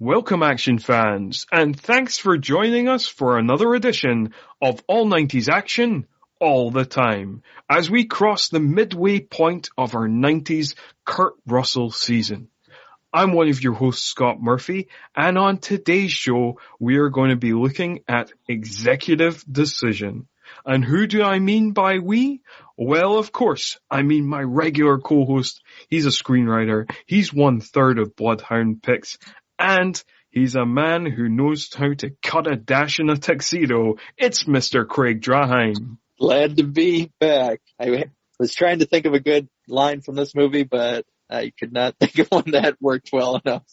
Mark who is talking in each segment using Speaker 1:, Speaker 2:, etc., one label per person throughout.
Speaker 1: Welcome, action fans, and thanks for joining us for another edition of All 90s Action, All the Time, as we cross the midway point of our 90s Kurt Russell season. I'm one of your hosts, Scott Murphy, and on today's show, we are going to be looking at Executive Decision. And who do I mean by we? Well, of course, I mean my regular co-host. He's a screenwriter. He's 1/3 of Bloodhound Picks. And he's a man who knows how to cut a dash in a tuxedo. It's Mr. Craig Draheim.
Speaker 2: Glad to be back. I was trying to think of a good line from this movie, but I could not think of one that worked well enough.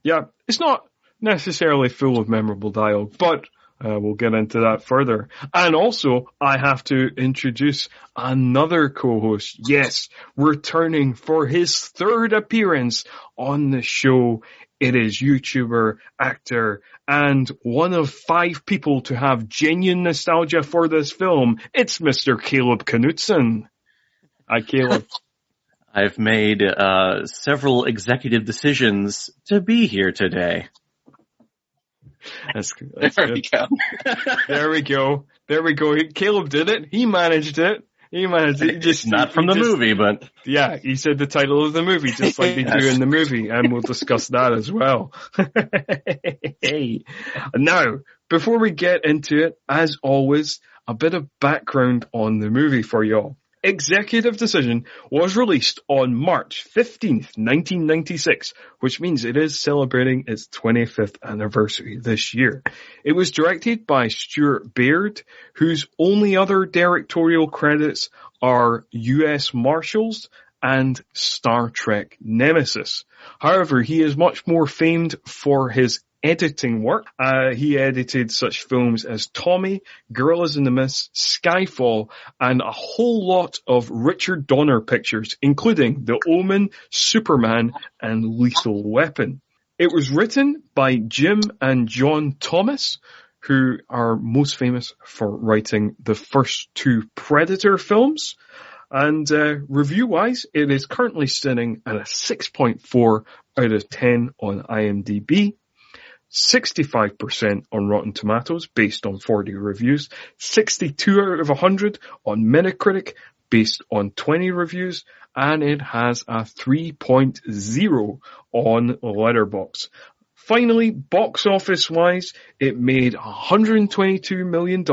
Speaker 1: Yeah, it's not necessarily full of memorable dialogue, but we'll get into that further. And also, I have to introduce another co-host. Yes, returning for his third appearance on the show. It is YouTuber, actor, and one of 5 people to have genuine nostalgia for this film. It's Mr. Caleb Knutson. Hi, Caleb.
Speaker 3: I've made several executive decisions to be here today.
Speaker 1: That's
Speaker 2: there we go.
Speaker 1: There we go. Caleb did it. He managed it.
Speaker 3: Just not from the movie, but
Speaker 1: yeah, he said the title of the movie, just like they do in the movie, and we'll discuss that as well. Hey, now before we get into it, as always, a bit of background on the movie for y'all. Executive Decision was released on March 15th, 1996, which means it is celebrating its 25th anniversary this year. It was directed by Stuart Baird, whose only other directorial credits are U.S. Marshals and Star Trek Nemesis. However, he is much more famed for his editing work. He edited such films as Tommy, Gorillas in the Mist, Skyfall, and a whole lot of Richard Donner pictures, including The Omen, Superman, and Lethal Weapon. It was written by Jim and John Thomas, who are most famous for writing the first 2 Predator films. And review-wise, it is currently sitting at a 6.4 out of 10 on IMDb. 65% on Rotten Tomatoes based on 40 reviews, 62 out of 100 on Metacritic based on 20 reviews, and it has a 3.0 on Letterboxd. Finally, box office wise, it made $122 million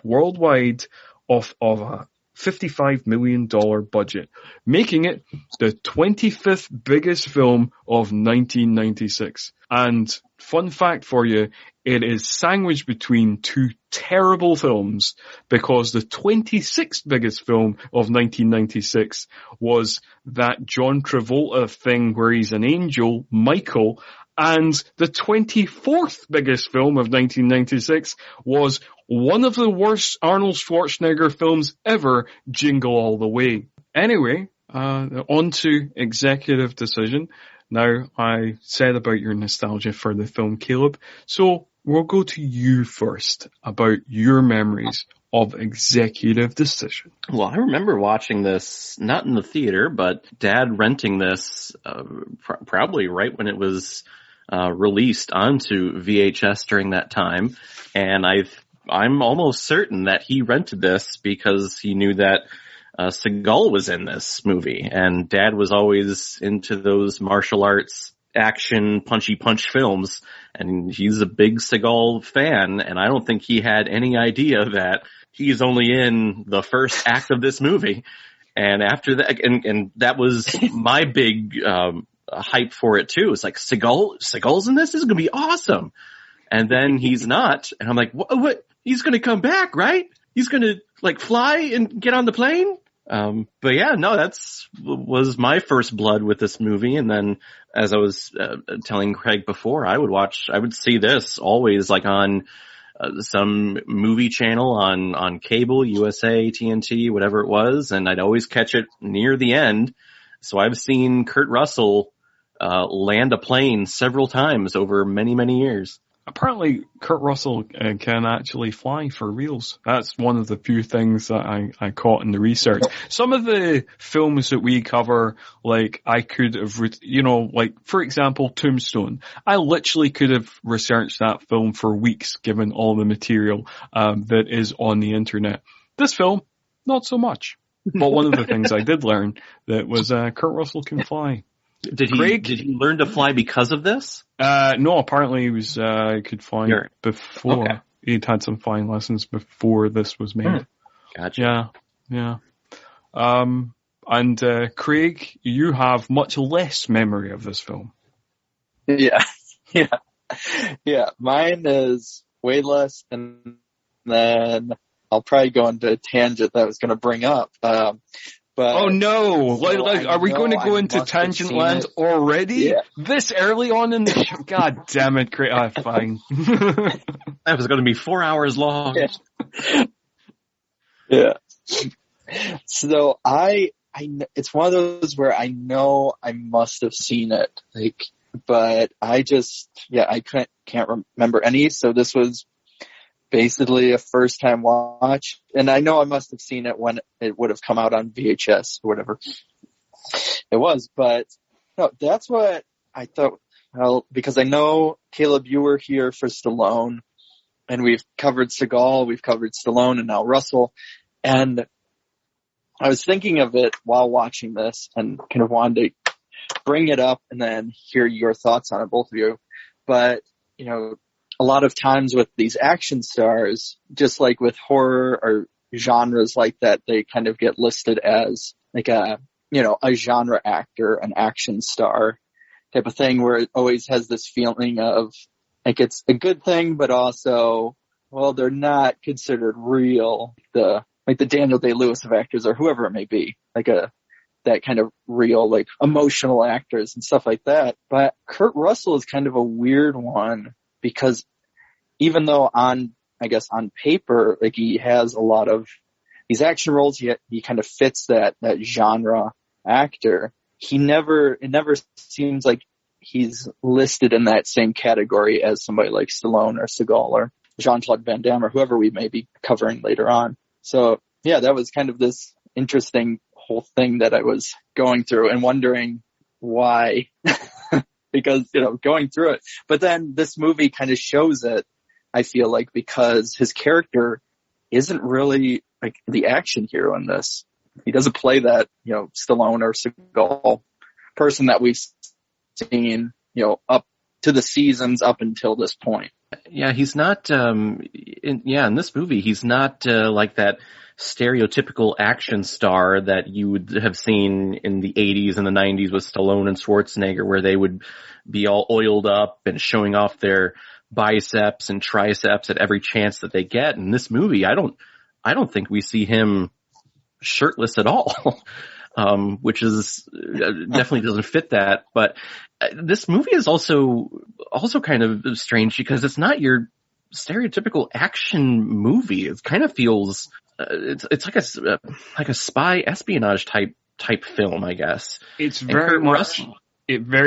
Speaker 1: worldwide off of a $55 million budget, making it the 25th biggest film of 1996. And fun fact for you, it is sandwiched between 2 terrible films, because the 26th biggest film of 1996 was that John Travolta thing where he's an angel, Michael, and the 24th biggest film of 1996 was one of the worst Arnold Schwarzenegger films ever, Jingle All the Way. Anyway, on to Executive Decision. Now, I said about your nostalgia for the film, Caleb, so we'll go to you first about your memories of Executive Decision.
Speaker 3: Well, I remember watching this, not in the theater, but Dad renting this probably right when it was released onto VHS during that time, and I'm almost certain that he rented this because he knew that Seagal was in this movie, and Dad was always into those martial arts action punchy punch films, and he's a big Seagal fan, and I don't think he had any idea that he's only in the first act of this movie. And after that, and that was my big hype for it too. It's like, Seagal's in this? This is gonna be awesome. And then he's not, and I'm like, what? He's gonna come back, right? He's gonna like fly and get on the plane? But yeah, no, was my first blood with this movie. And then, as I was telling Craig before, I would see this always like on some movie channel on cable, USA, TNT, whatever it was, and I'd always catch it near the end. So I've seen Kurt Russell land a plane several times over many, many years.
Speaker 1: Apparently, Kurt Russell can actually fly for reals. That's one of the few things that I caught in the research. Some of the films that we cover, like, I could have, like, for example, Tombstone. I literally could have researched that film for weeks, given all the material that is on the internet. This film, not so much. But one of the things I did learn that was Kurt Russell can fly.
Speaker 3: Did he learn to fly because of this?
Speaker 1: No, apparently he was, could fly before.
Speaker 3: Okay.
Speaker 1: He'd had some flying lessons before this was made.
Speaker 3: Gotcha.
Speaker 1: Yeah. And Craig, you have much less memory of this film.
Speaker 2: Yeah. Mine is way less, and then I'll probably go into a tangent that I was going to bring up. But
Speaker 1: oh no! Are we going to go into tangent land already?
Speaker 2: Yeah.
Speaker 1: This early on in the show? God damn it, Craig. Fine.
Speaker 3: That was going to be 4 hours long.
Speaker 2: Yeah. So it's one of those where I know I must have seen it, like, but I can't remember any. So this was basically a first time watch, and I know I must have seen it when it would have come out on VHS or whatever it was, but no, that's what I thought. Well, because I know, Caleb, you were here for Stallone, and we've covered Seagal, we've covered Stallone, and now Russell, and I was thinking of it while watching this and kind of wanted to bring it up and then hear your thoughts on it, both of you. But, a lot of times with these action stars, just like with horror or genres like that, they kind of get listed as like a genre actor, an action star type of thing, where it always has this feeling of like it's a good thing, but also, well, they're not considered real. The Daniel Day-Lewis of actors, or whoever it may be, that kind of real, like, emotional actors and stuff like that. But Kurt Russell is kind of a weird one, because even though on paper, like, he has a lot of these action roles, he kind of fits that genre actor. It never seems like he's listed in that same category as somebody like Stallone or Seagal or Jean-Claude Van Damme or whoever we may be covering later on. So yeah, that was kind of this interesting whole thing that I was going through and wondering why, because, going through it. But then this movie kind of shows it, I feel like, because his character isn't really like the action hero in this. He doesn't play that, Stallone or Seagal person that we've seen, up to the seasons up until this point.
Speaker 3: Yeah, he's not, in this movie, he's not, like that stereotypical action star that you would have seen in the 80s and the 90s with Stallone and Schwarzenegger, where they would be all oiled up and showing off their biceps and triceps at every chance that they get. In this movie, I don't think we see him shirtless at all, which is definitely doesn't fit that. But this movie is also kind of strange because it's not your stereotypical action movie. It kind of feels it's like a spy espionage type film, I guess.
Speaker 1: It very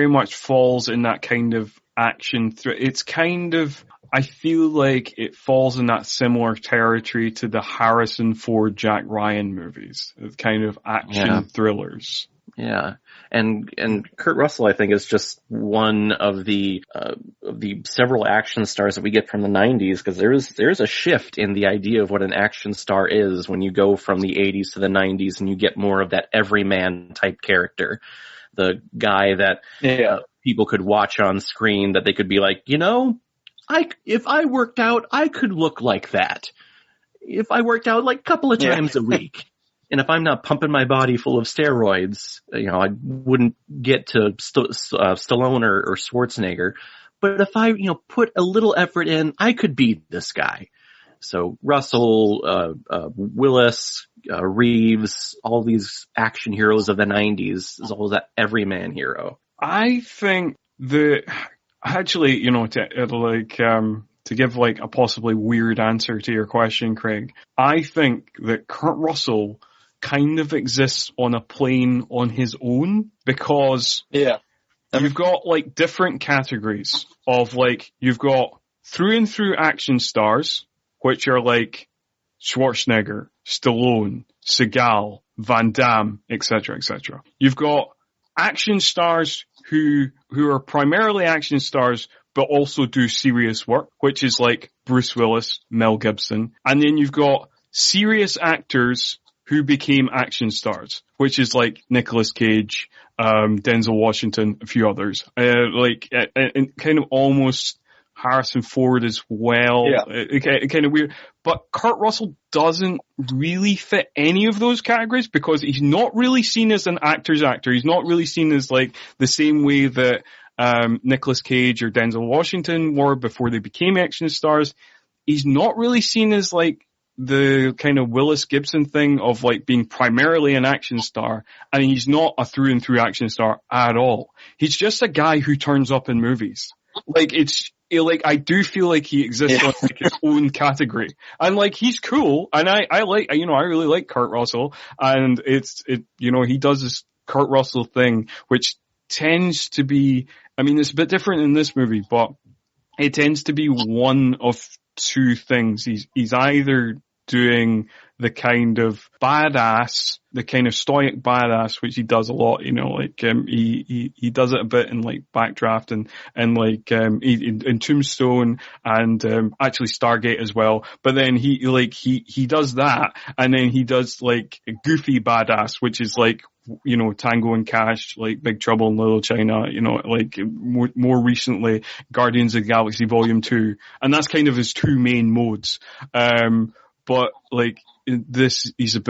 Speaker 1: much falls in that kind of action. It's kind of, I feel like it falls in that similar territory to the Harrison Ford, Jack Ryan movies. It's kind of action thrillers.
Speaker 3: Yeah. And Kurt Russell, I think, is just one of the several action stars that we get from the 90s, because there's a shift in the idea of what an action star is when you go from the 80s to the 90s and you get more of that everyman type character. The guy that people could watch on screen that they could be like, if I worked out, I could look like that. If I worked out like a couple of times a week. And if I'm not pumping my body full of steroids, I wouldn't get to Stallone or Schwarzenegger. But if I, put a little effort in, I could be this guy. So Russell, Willis, Reeves, all these action heroes of the 90s is all that everyman hero.
Speaker 1: I think actually, to give like a possibly weird answer to your question, Craig, I think that Kurt Russell kind of exists on a plane on his own, because you've got like different categories of, like, you've got through and through action stars, which are like Schwarzenegger, Stallone, Seagal, Van Damme, etc., etc. You've got action stars who are primarily action stars, but also do serious work, which is like Bruce Willis, Mel Gibson. And then you've got serious actors who became action stars, which is like Nicolas Cage, Denzel Washington, a few others. And kind of almost Harrison Ford as well.
Speaker 2: Yeah.
Speaker 1: Kind of weird. But Kurt Russell doesn't really fit any of those categories because he's not really seen as an actor's actor. He's not really seen as like the same way that Nicolas Cage or Denzel Washington were before they became action stars. He's not really seen as like the kind of Willis Gibson thing of like being primarily an action star, and he's not a through and through action star at all. He's just a guy who turns up in movies. Like I do feel like he exists on like his own category, and like he's cool, and I really like Kurt Russell, and he does this Kurt Russell thing, which tends to be, I mean, it's a bit different in this movie, but it tends to be one of two things. He's either doing the kind of badass, the kind of stoic badass, which he does a lot, he does it a bit in like Backdraft and in Tombstone and actually Stargate as well. But then he does that, and then he does like a goofy badass, which is like, Tango and Cash, like Big Trouble in Little China, like more recently Guardians of the Galaxy Volume 2. And that's kind of his two main modes. But like this, he's a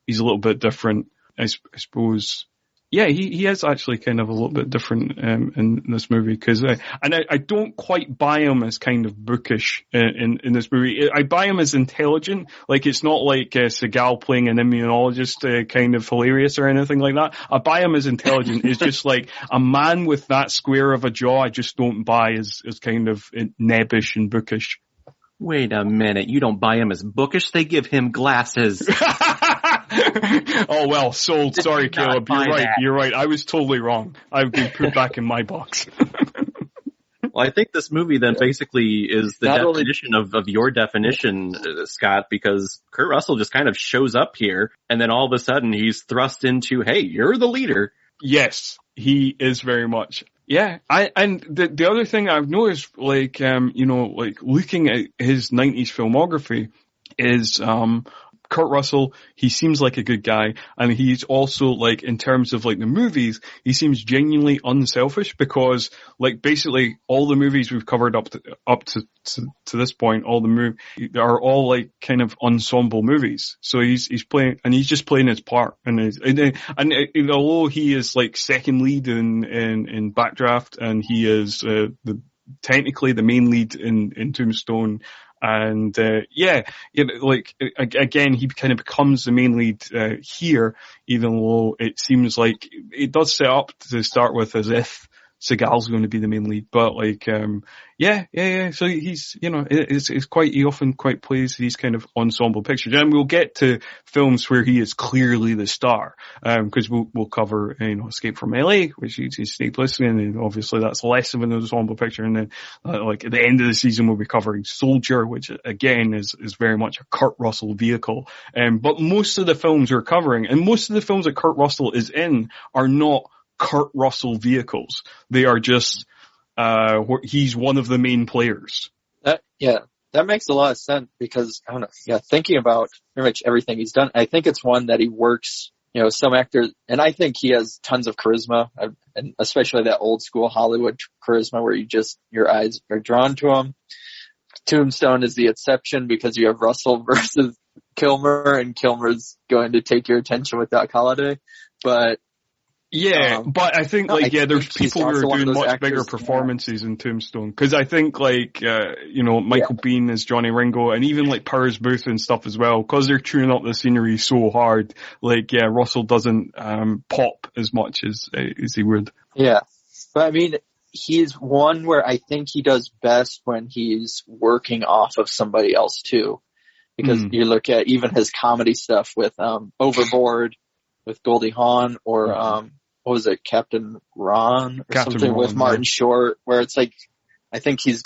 Speaker 1: little bit different, I suppose. Yeah, he is actually kind of a little bit different in this movie because I don't quite buy him as kind of bookish in this movie. I buy him as intelligent. Like it's not like Seagal playing an immunologist kind of hilarious or anything like that. I buy him as intelligent. It's just like a man with that square of a jaw. I just don't buy as kind of nebbish and bookish.
Speaker 3: Wait a minute, you don't buy him as bookish? They give him glasses.
Speaker 1: Oh well, sold. Sorry, Caleb. You're right. I was totally wrong. I've been put back in my box.
Speaker 3: Well, I think this movie then basically is the definition of your definition, Scott, because Kurt Russell just kind of shows up here, and then all of a sudden he's thrust into, hey, you're the leader.
Speaker 1: Yes, he is very much. Yeah, and the other thing I've noticed, like looking at his 90s filmography is, Kurt Russell, he seems like a good guy, and he's also like, in terms of like the movies, he seems genuinely unselfish because like basically all the movies we've covered up to this point, all the movies are all like kind of ensemble movies. So he's playing, and he's just playing his part, and although he is like second lead in Backdraft, and he is technically the main lead in Tombstone. And, again, he kind of becomes the main lead, here, even though it seems like it does set up to start with as if Seagal's going to be the main lead. But like, so he's, it's quite, he often quite plays these kind of ensemble pictures. And we'll get to films where he is clearly the star, cause we'll cover, Escape from LA, which is Snake Plissken, and obviously that's less of an ensemble picture. And then, like at the end of the season, we'll be covering Soldier, which again is very much a Kurt Russell vehicle. But most of the films we're covering, and most of the films that Kurt Russell is in, are not Kurt Russell vehicles. They are just, he's one of the main players.
Speaker 2: That makes a lot of sense because, I don't know, thinking about pretty much everything he's done, I think it's one that he works, some actors, and I think he has tons of charisma, and especially that old school Hollywood charisma where your eyes are drawn to him. Tombstone is the exception because you have Russell versus Kilmer, and Kilmer's going to take your attention with Doc Holliday, but
Speaker 1: yeah, but I think there's people who are doing much bigger performances in Tombstone. Cause I think Michael Biehn as Johnny Ringo, and even like Powers Booth and stuff as well, cause they're chewing up the scenery so hard, Russell doesn't, pop as much as he would.
Speaker 2: Yeah. But I mean, he's one where I think he does best when he's working off of somebody else too. Because you look at even his comedy stuff with, Overboard, with Goldie Hawn, or, what was it, Captain Ron or something with Martin Short, where it's like, I think he's,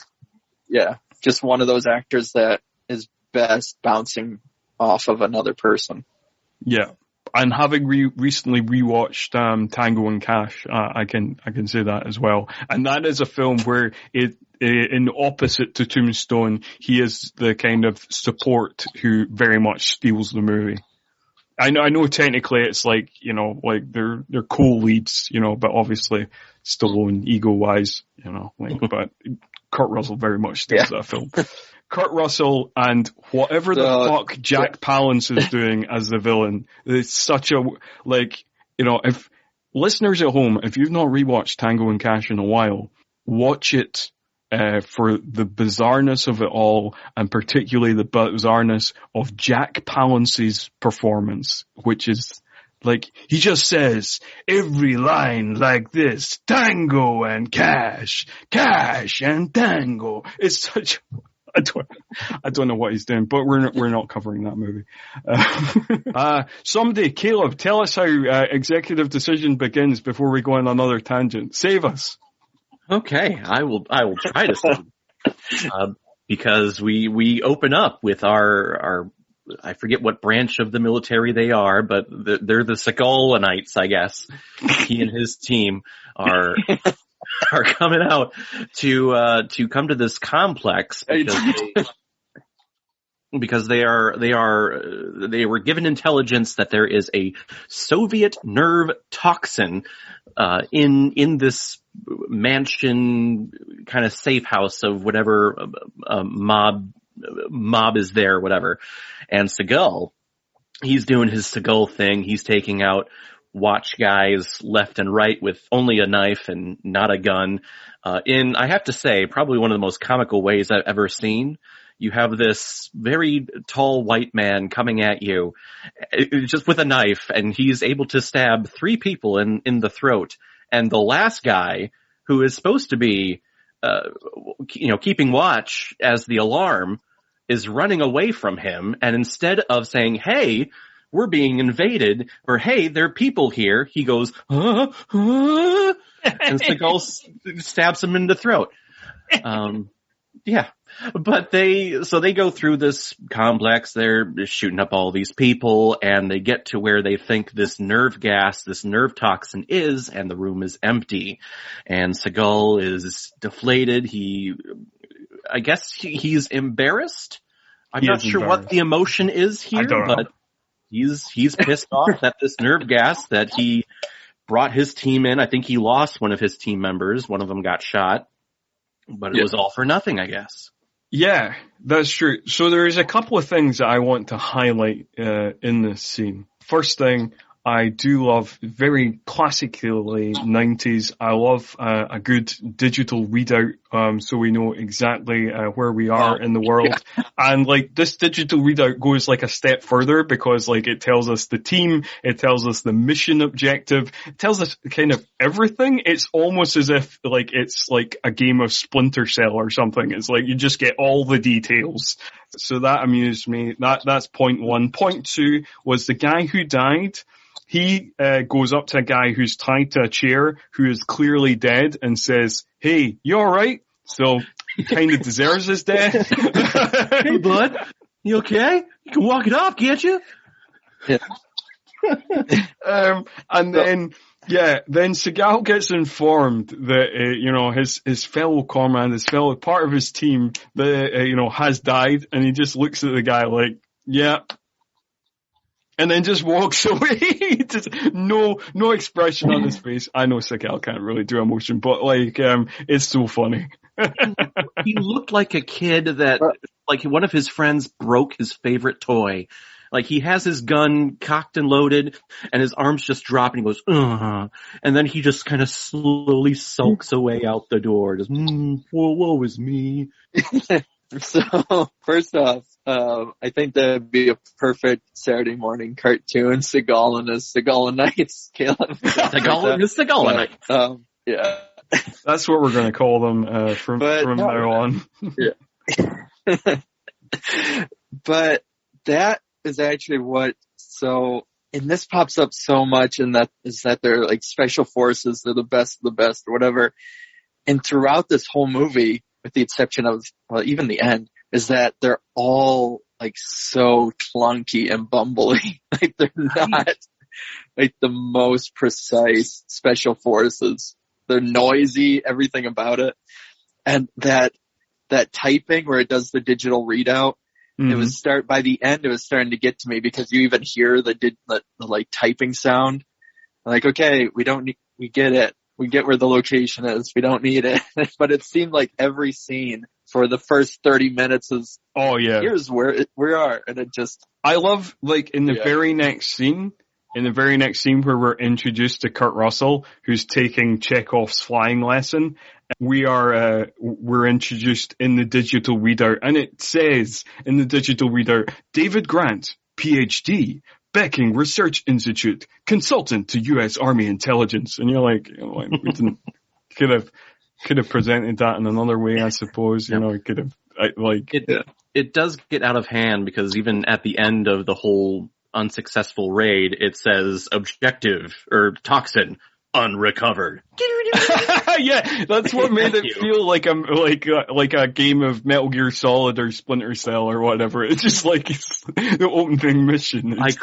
Speaker 2: just just one of those actors that is best bouncing off of another person.
Speaker 1: Yeah. And having recently rewatched Tango and Cash, I can say that as well. And that is a film where in opposite to Tombstone, he is the kind of support who very much steals the movie. I know technically it's like, you know, like they're co-leads, you know, but obviously Stallone ego-wise, you know, like, but Kurt Russell very much steals that film. Kurt Russell and whatever the fuck Jack Palance is doing as the villain. It's such a, like, you know, if listeners at home, if you've not rewatched Tango and Cash in a while, watch it for the bizarreness of it all, and particularly the bizarreness of Jack Palance's performance, which is like, he just says every line like this: tango and cash, cash and tango. It's such, I don't know what he's doing, but we're not covering that movie. Somebody, Caleb, tell us how executive decision begins before we go on another tangent. Save us.
Speaker 3: Okay, I will try to save. Because we open up with our I forget what branch of the military they are, but they're the Seagal-anites, I guess. He and his team are coming out to come to this complex because they were given intelligence that there is a Soviet nerve toxin in this mansion kind of safe house of whatever mob is there, whatever. And Seagal, he's doing his Seagal thing. He's taking out watch guys left and right with only a knife and not a gun. In, I have to say, probably one of the most comical ways I've ever seen. You have this very tall white man coming at you just with a knife, and he's able to stab 3 people in the throat. And the last guy, who is supposed to be, keeping watch as the alarm, is running away from him. And instead of saying, hey, we're being invaded, or hey, there are people here, he goes, and Seagal stabs him in the throat. Yeah. But they go through this complex, they're shooting up all these people, and they get to where they think this nerve gas, this nerve toxin is, and the room is empty. And Seagal is deflated. I guess he's embarrassed. I'm not sure what the emotion is here, but he's pissed off that this nerve gas that he brought his team in. I think he lost one of his team members. One of them got shot, but it was all for nothing, I guess.
Speaker 1: Yeah, that's true. So there is a couple of things that I want to highlight in this scene. First thing, I do love, very classically 90s, I love a good digital readout, so we know exactly where we are in the world. Yeah. And like, this digital readout goes like a step further, because like it tells us the team, it tells us the mission objective, it tells us kind of everything. It's almost as if like it's like a game of Splinter Cell or something. It's like you just get all the details. So that amused me. That's point one. Point two was the guy who died. He goes up to a guy who's tied to a chair, who is clearly dead, and says, hey, you alright? So he kind of deserves his death.
Speaker 3: Hey, bud, you okay? You can walk it off, can't you?
Speaker 2: Yeah.
Speaker 1: And then Seagal gets informed that, his fellow comrade, his fellow part of his team, has died, and he just looks at the guy like, yeah. And then just walks away. Just no expression on his face. I know Seagal can't really do emotion, but like, it's so funny.
Speaker 3: He looked like a kid that, like, one of his friends broke his favorite toy. Like, he has his gun cocked and loaded, and his arms just drop, and he goes, and then he just kind of slowly sulks away out the door. Just, woe is me.
Speaker 2: So, first off, I think that'd be a perfect Saturday morning cartoon, Seagal and his Seagal-anites, Caleb.
Speaker 3: Seagal and his Seagal-anites.
Speaker 2: Yeah.
Speaker 1: That's what we're going to call them from now on.
Speaker 2: Yeah. But that is actually and this pops up so much, and that is that they're like special forces, they're the best of the best or whatever. And throughout this whole movie, with the exception of, well, even the end, is that they're all like so clunky and bumbly. Like they're not like the most precise special forces. They're noisy, everything about it. And that typing where it does the digital readout, it was by the end, it was starting to get to me because you even hear the like typing sound. Like, okay, we get it. We get where the location is. We don't need it. But it seemed like every scene for the first 30 minutes is, oh yeah, here's where we are. And it just,
Speaker 1: I love, like, in the very next scene where we're introduced to Kurt Russell, who's taking Chekhov's flying lesson, we're introduced in the digital readout, and it says in the digital readout, David Grant, PhD, Becking Research Institute, consultant to U.S. Army Intelligence. And you're like we didn't, could have presented that in another way, I suppose. You know, it could have,
Speaker 3: it does get out of hand because even at the end of the whole unsuccessful raid, it says objective or toxin unrecovered.
Speaker 1: Yeah, that's what made it feel like a game of Metal Gear Solid or Splinter Cell or whatever. It's just like it's the opening mission.
Speaker 3: I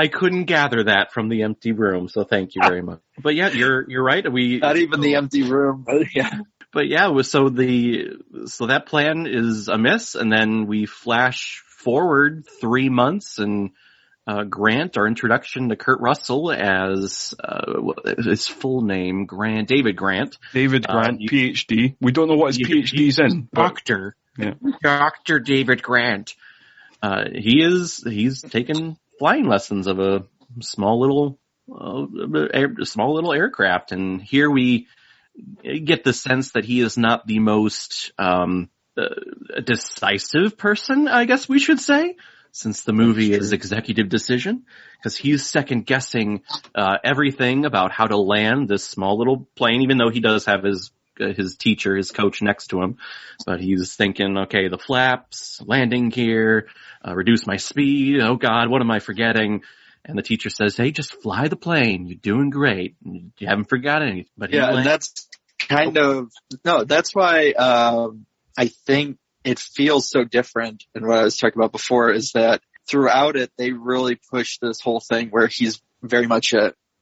Speaker 3: couldn't gather that from the empty room, so thank you very much. But yeah, you're right.
Speaker 2: Not even the empty room, but yeah.
Speaker 3: But yeah, so that plan is amiss, and then we flash forward 3 months and Grant, our introduction to Kurt Russell as his full name, David Grant.
Speaker 1: David Grant, PhD. We don't know what his PhD's in.
Speaker 3: Doctor. Yeah. Dr. David Grant. He's taken flying lessons of a small little aircraft, and here we get the sense that he is not the most decisive person, I guess we should say, since the movie is executive decision, because he's second guessing everything about how to land this small little plane, even though he does have his teacher, his coach next to him. But he's thinking, okay, the flaps, landing gear, reduce my speed. Oh God, what am I forgetting? And the teacher says, hey, just fly the plane. You're doing great. You haven't forgotten anything. But
Speaker 2: and that's that's why I think it feels so different. And what I was talking about before is that throughout it, they really push this whole thing where he's very much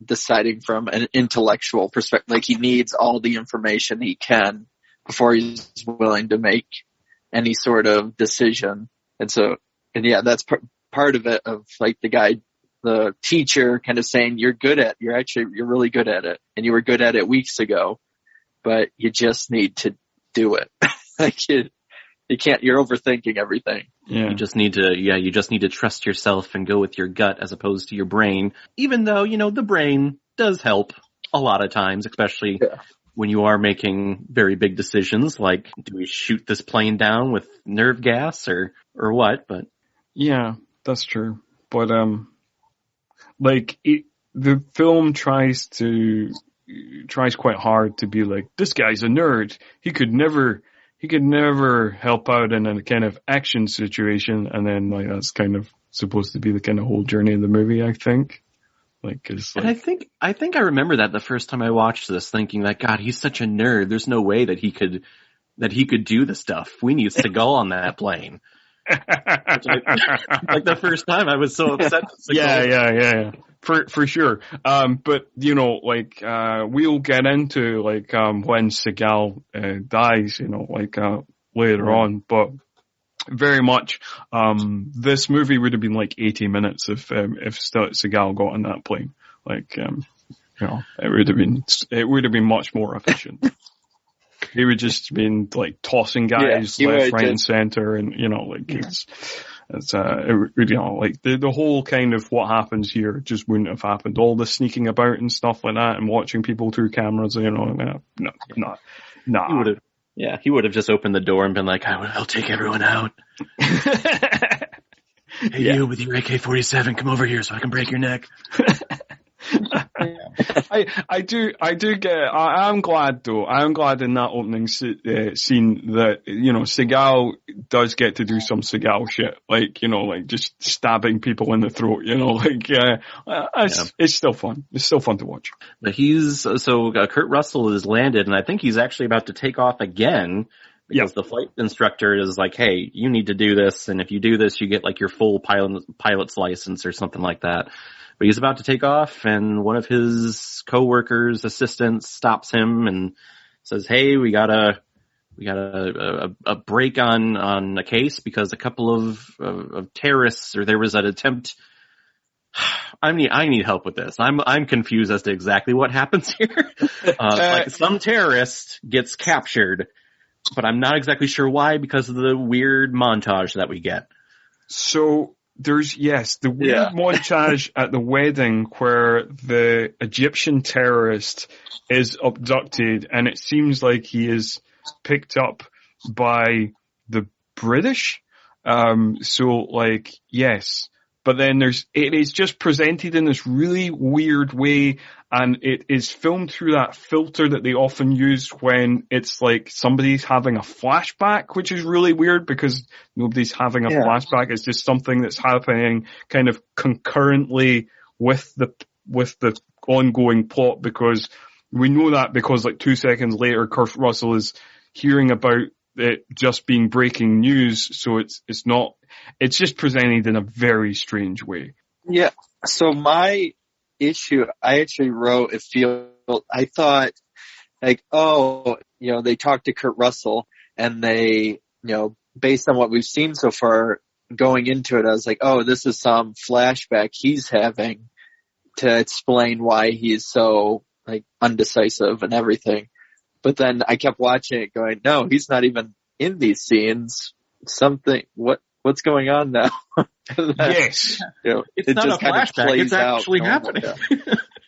Speaker 2: deciding from an intellectual perspective. Like he needs all the information he can before he's willing to make any sort of decision. And that's part of it, of like the teacher kind of saying, you're really good at it. And you were good at it weeks ago, but you just need to do it. You can't, you're overthinking everything.
Speaker 3: Yeah. You just need to trust yourself and go with your gut as opposed to your brain. Even though, the brain does help a lot of times, especially when you are making very big decisions, like, do we shoot this plane down with nerve gas or what? But
Speaker 1: yeah, that's true. But, the film tries quite hard to be like, this guy's a nerd. He could never help out in a kind of action situation, and then that's kind of supposed to be the kind of whole journey of the movie, I think.
Speaker 3: And I think I remember that the first time I watched this, thinking that, God, he's such a nerd. There's no way that he could do the stuff. We need Seagal on that plane. Like the first time I was so upset.
Speaker 1: Yeah. For sure. But we'll get into when Seagal dies, later on, but very much, this movie would have been 80 minutes if Seagal got on that plane. It would have been much more efficient. He would just been tossing guys left, right, and center, and the whole kind of what happens here just wouldn't have happened. All the sneaking about and stuff like that, and watching people through cameras, no.
Speaker 3: He would have just opened the door and been like, I'll take everyone out. Hey, you with your AK-47, come over here so I can break your neck.
Speaker 1: I'm glad though. I'm glad in that opening scene that, Seagal does get to do some Seagal shit. Just stabbing people in the throat, it's still fun. It's still fun to watch.
Speaker 3: But Kurt Russell is landed, and I think he's actually about to take off again Because the flight instructor is like, hey, you need to do this, and if you do this, you get like your full pilot's license or something like that. But he's about to take off, and one of his coworkers, assistants, stops him and says, hey, we got a break on a case because a couple of terrorists, or there was an attempt. I need help with this. I'm confused as to exactly what happens here. Like some terrorist gets captured, but I'm not exactly sure why because of the weird montage that we get.
Speaker 1: So there's, the weird montage at the wedding where the Egyptian terrorist is abducted, and it seems like he is picked up by the British. But then it is just presented in this really weird way, and it is filmed through that filter that they often use when it's like somebody's having a flashback, which is really weird because nobody's having a flashback. It's just something that's happening kind of concurrently with the ongoing plot, because we know that because like 2 seconds later, Kurt Russell is hearing about it just being breaking news, so it's just presented in a very strange way. Yeah.
Speaker 2: So my issue, I actually wrote, I thought like, they talked to Kurt Russell and they, based on what we've seen so far going into it, I was like, this is some flashback he's having to explain why he's so like undecisive and everything. But then I kept watching it going, no, he's not even in these scenes. What's going on now?
Speaker 1: Yes.
Speaker 3: It's not a flashback. It's actually happening.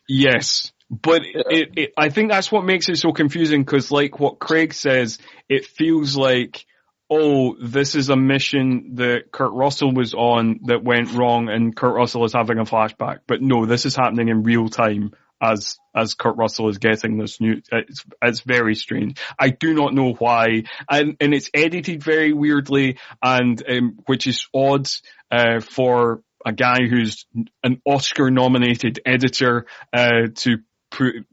Speaker 1: Yes. But I think that's what makes it so confusing, because like what Craig says, it feels like, this is a mission that Kurt Russell was on that went wrong and Kurt Russell is having a flashback. But no, this is happening in real time as Kurt Russell is getting this news. It's very strange. I do not know why. And it's edited very weirdly, and which is odd for a guy who's an Oscar-nominated editor to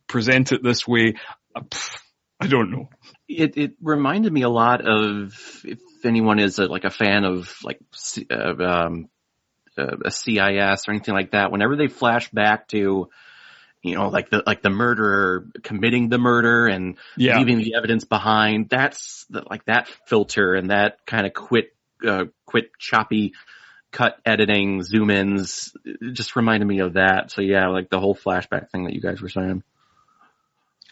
Speaker 1: present it this way. I don't know.
Speaker 3: It reminded me a lot of, if anyone is a fan of like a CIS or anything like that, whenever they flash back to, the murderer committing the murder and leaving the evidence behind, that's that filter and that kind of quick choppy cut editing, zoom ins, just reminded me of that. So like the whole flashback thing that you guys were saying.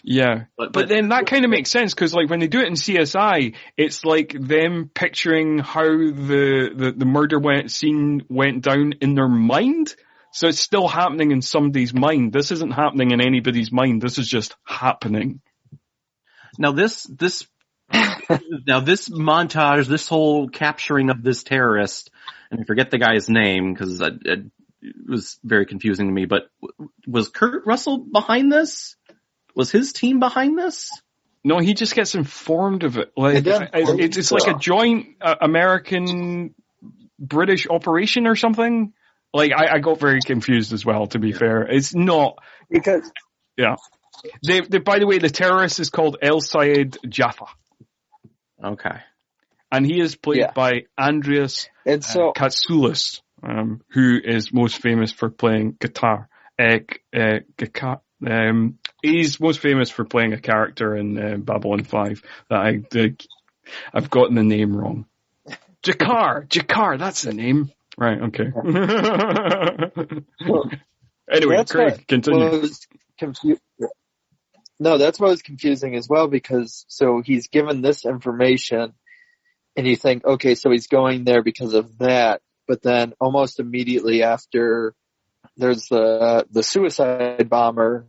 Speaker 1: Yeah, but then that kind of makes sense, because like when they do it in CSI, it's like them picturing how the murder went down in their mind. So it's still happening in somebody's mind. This isn't happening in anybody's mind. This is just happening.
Speaker 3: Now this montage, this whole capturing of this terrorist, and I forget the guy's name because it was very confusing to me, but was Kurt Russell behind this? Was his team behind this?
Speaker 1: No, he just gets informed of it. Like it's like a joint American-British operation or something. Like I got very confused as well. To be fair, it's not
Speaker 2: because
Speaker 1: They by the way, the terrorist is called El Sayed Jaffa.
Speaker 3: Okay,
Speaker 1: and he is played by Andreas Katsoulis, who is most famous for playing guitar. He's most famous for playing a character in Babylon 5 that I've gotten the name wrong. Jakar, that's the name. Right, okay. Anyway, Craig, continue.
Speaker 2: No, that's what was confusing as well, because so he's given this information and you think, okay, so he's going there because of that, but then almost immediately after there's the suicide bomber,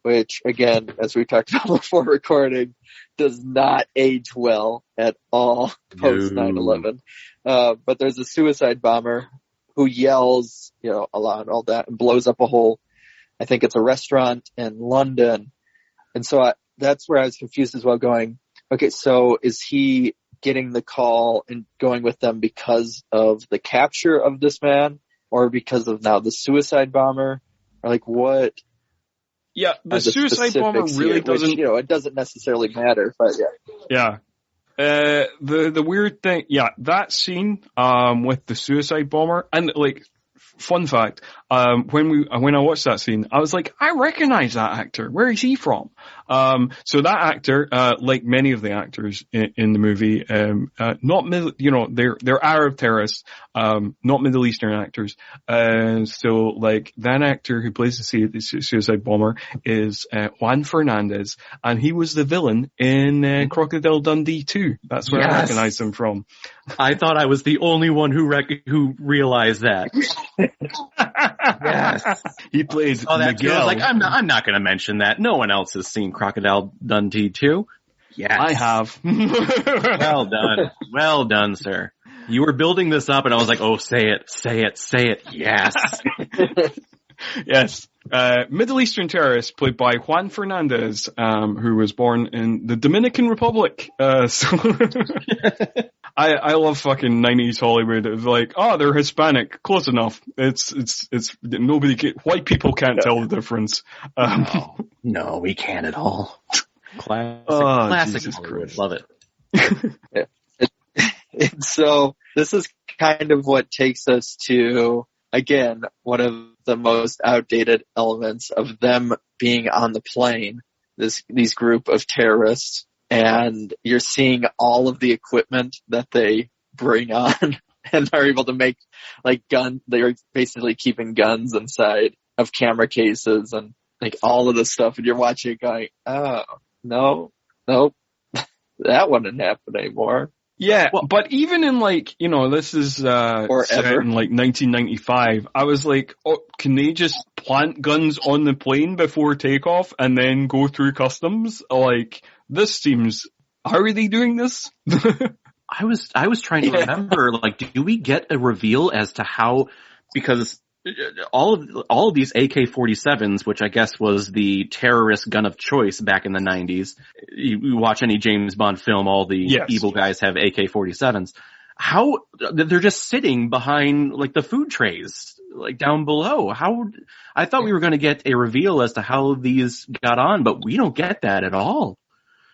Speaker 2: which again, as we talked about before recording, does not age well at all post 9/11. But there's a suicide bomber who yells, a lot and all that, and blows up I think it's a restaurant in London. And so that's where I was confused as well, going, okay, so is he getting the call and going with them because of the capture of this man, or because of now the suicide bomber, or like what?
Speaker 1: Yeah, the suicide bomber really doesn't.
Speaker 2: Which, it doesn't necessarily matter, but
Speaker 1: yeah. The weird thing, that scene, with the suicide bomber, and like, fun fact, when I watched that scene, I was like, I recognize that actor. Where is he from? So that actor, like many of the actors in the movie, not middle, they're Arab terrorists, not Middle Eastern actors. So like that actor who plays the suicide bomber is, Juan Fernandez, and he was the villain in, Crocodile Dundee 2. That's where I recognize him from.
Speaker 3: I thought I was the only one who realized that. Yes.
Speaker 1: He plays
Speaker 3: that
Speaker 1: Miguel.
Speaker 3: I was like, I'm not going to mention that. No one else has seen Crocodile Dundee 2. Yes.
Speaker 1: I have.
Speaker 3: Well done. Well done, sir. You were building this up and I was like, oh, say it. Yes.
Speaker 1: Yes. Middle Eastern terrorist played by Juan Fernandez, who was born in the Dominican Republic. I love fucking 90s Hollywood. It's like, they're Hispanic. Close enough. It's white people can't tell the difference.
Speaker 3: No, we can't at all. Classic
Speaker 1: Jesus
Speaker 3: Hollywood.
Speaker 1: Christ.
Speaker 3: Love it.
Speaker 2: So this is kind of what takes us to, again, one of the most outdated elements of them being on the plane, these group of terrorists, and you're seeing all of the equipment that they bring on and are able to make like they're basically keeping guns inside of camera cases and like all of this stuff, and you're watching it going, oh, no, nope, that wouldn't happen anymore.
Speaker 1: Yeah, but even in like, this is set in like 1995, I was like, can they just plant guns on the plane before takeoff and then go through customs? Like, this seems, how are they doing this?
Speaker 3: I was trying to remember, like, do we get a reveal as to how, because all of these AK-47s, which I guess was the terrorist gun of choice back in the 90s. You watch any James Bond film, all the evil guys have AK-47s. How they're just sitting behind like the food trays, like down below. I thought we were going to get a reveal as to how these got on, but we don't get that at all.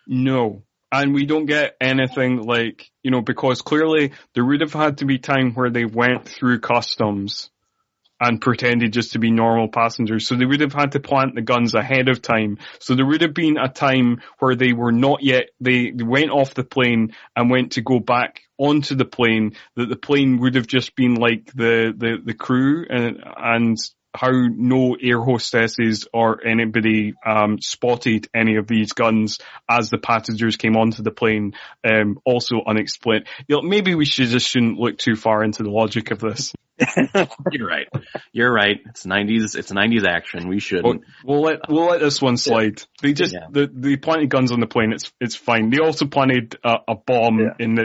Speaker 1: No. And we don't get anything like, because clearly there would have had to be time where they went through customs and pretended just to be normal passengers. So they would have had to plant the guns ahead of time. So there would have been a time where they were not yet, they went off the plane and went to go back onto the plane, that the plane would have just been like the crew and how no air hostesses or anybody spotted any of these guns as the passengers came onto the plane, also unexplained. Maybe we shouldn't look too far into the logic of this. You're right. It's 90s action. We shouldn't. We'll let this one slide. They just they planted guns on the plane. It's fine. They also planted a bomb in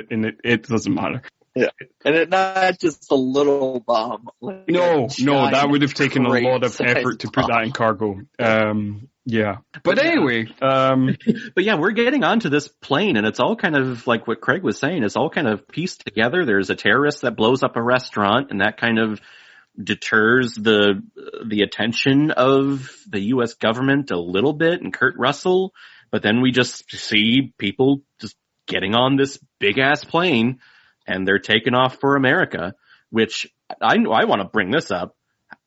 Speaker 1: it doesn't matter.
Speaker 2: Yeah, and it's not just a little bomb. Like
Speaker 1: no, that would have taken a lot of effort to put that in cargo. Yeah. But anyway,
Speaker 3: but yeah, we're getting onto this plane and it's all kind of like what Craig was saying. It's all kind of pieced together. There's a terrorist that blows up a restaurant and that kind of deters the attention of the U.S. government a little bit and Kurt Russell. But then we just see people just getting on this big ass plane and they're taking off for America, which I want to bring this up.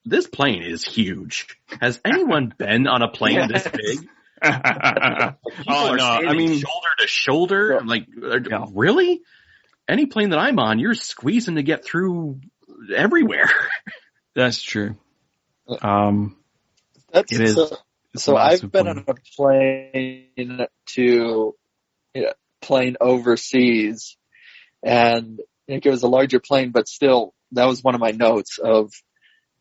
Speaker 3: This plane is huge. Has anyone been on a plane this big? Shoulder to shoulder. I'm like, really? Any plane that I'm on, you're squeezing to get through everywhere.
Speaker 1: That's true.
Speaker 2: It is. So I've been on a plane overseas, and it was a larger plane, but still, that was one of my notes of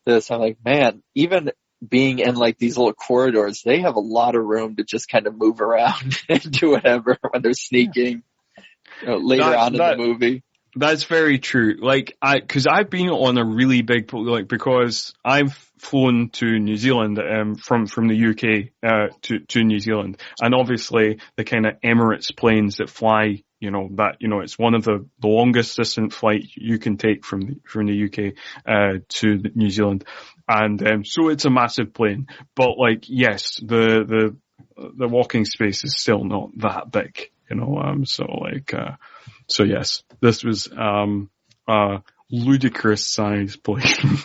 Speaker 2: this. I'm like, man, even being in like these little corridors, they have a lot of room to just kind of move around and do whatever when they're sneaking later on in the movie.
Speaker 1: That's very true. Like, cause I've been on a really big, because I've flown to New Zealand, from the UK, to New Zealand. And obviously the kind of Emirates planes that fly, it's one of the longest distance flight you can take from the UK, to New Zealand. And, so it's a massive plane. But like, yes, the walking space is still not that big. So yes, this was ludicrous size plane.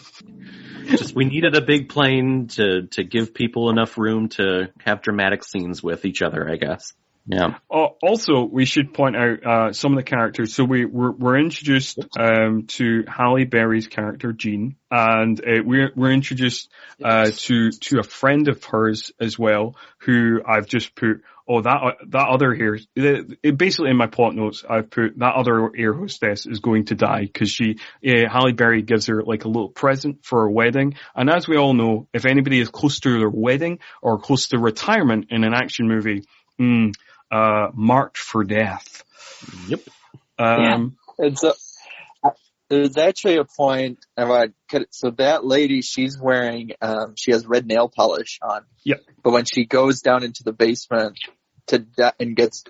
Speaker 3: Just we needed a big plane to give people enough room to have dramatic scenes with each other, I guess. Yeah.
Speaker 1: Also, we should point out some of the characters. So we're introduced to Halle Berry's character Jean, and we're introduced to a friend of hers as well, who I've just put. Oh, that other basically in my plot notes, I've put that other air hostess is going to die because Halle Berry gives her like a little present for her wedding. And as we all know, if anybody is close to their wedding or close to retirement in an action movie, marked for death.
Speaker 3: Yep.
Speaker 2: And so there's actually a point. So that lady, she's wearing, she has red nail polish on.
Speaker 1: Yep.
Speaker 2: But when she goes down into the basement and gets,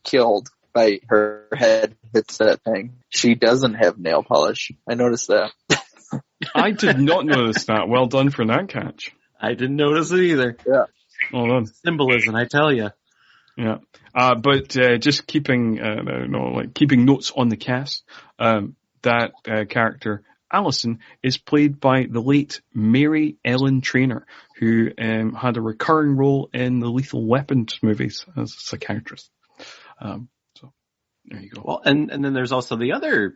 Speaker 2: killed by her head hits that thing, she doesn't have nail polish. I noticed that.
Speaker 1: I did not notice that. Well done for that catch.
Speaker 3: I didn't notice it either.
Speaker 2: Yeah.
Speaker 1: Well done.
Speaker 3: Symbolism, I tell you.
Speaker 1: Yeah. But just keeping notes on the cast, that character, Allison, is played by the late Mary Ellen Trainor, who had a recurring role in the Lethal Weapons movies as a psychiatrist. So there you go.
Speaker 3: Well, and then there's also the other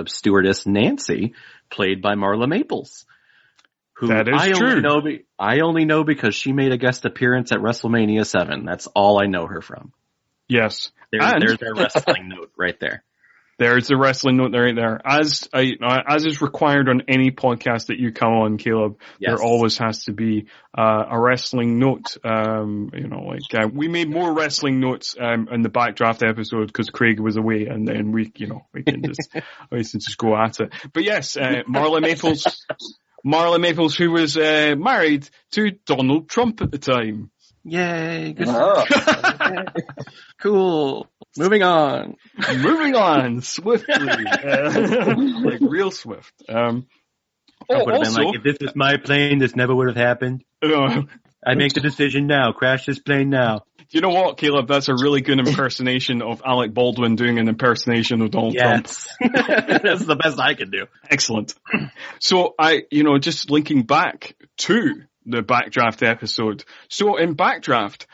Speaker 3: stewardess, Nancy, played by Marla Maples. Who
Speaker 1: that is true.
Speaker 3: I only know because she made a guest appearance at WrestleMania 7. That's all I know her from.
Speaker 1: Yes.
Speaker 3: There's our wrestling note right there.
Speaker 1: There's a wrestling note right there. As is required on any podcast that you come on, Caleb, yes, there always has to be a wrestling note. We made more wrestling notes in the Backdraft episode because Craig was away, and then we can just go at it. But yes, Marla Maples, who was married to Donald Trump at the time.
Speaker 3: Yay! Good. Cool. Moving on swiftly, like real swift. Trump would have been like, if this was my plane, this never would have happened. I make the decision now. Crash this plane now.
Speaker 1: You know what, Caleb? That's a really good impersonation of Alec Baldwin doing an impersonation of Donald Trump.
Speaker 3: That's the best I can do.
Speaker 1: Excellent. So just linking back to the Backdraft episode. So in Backdraft,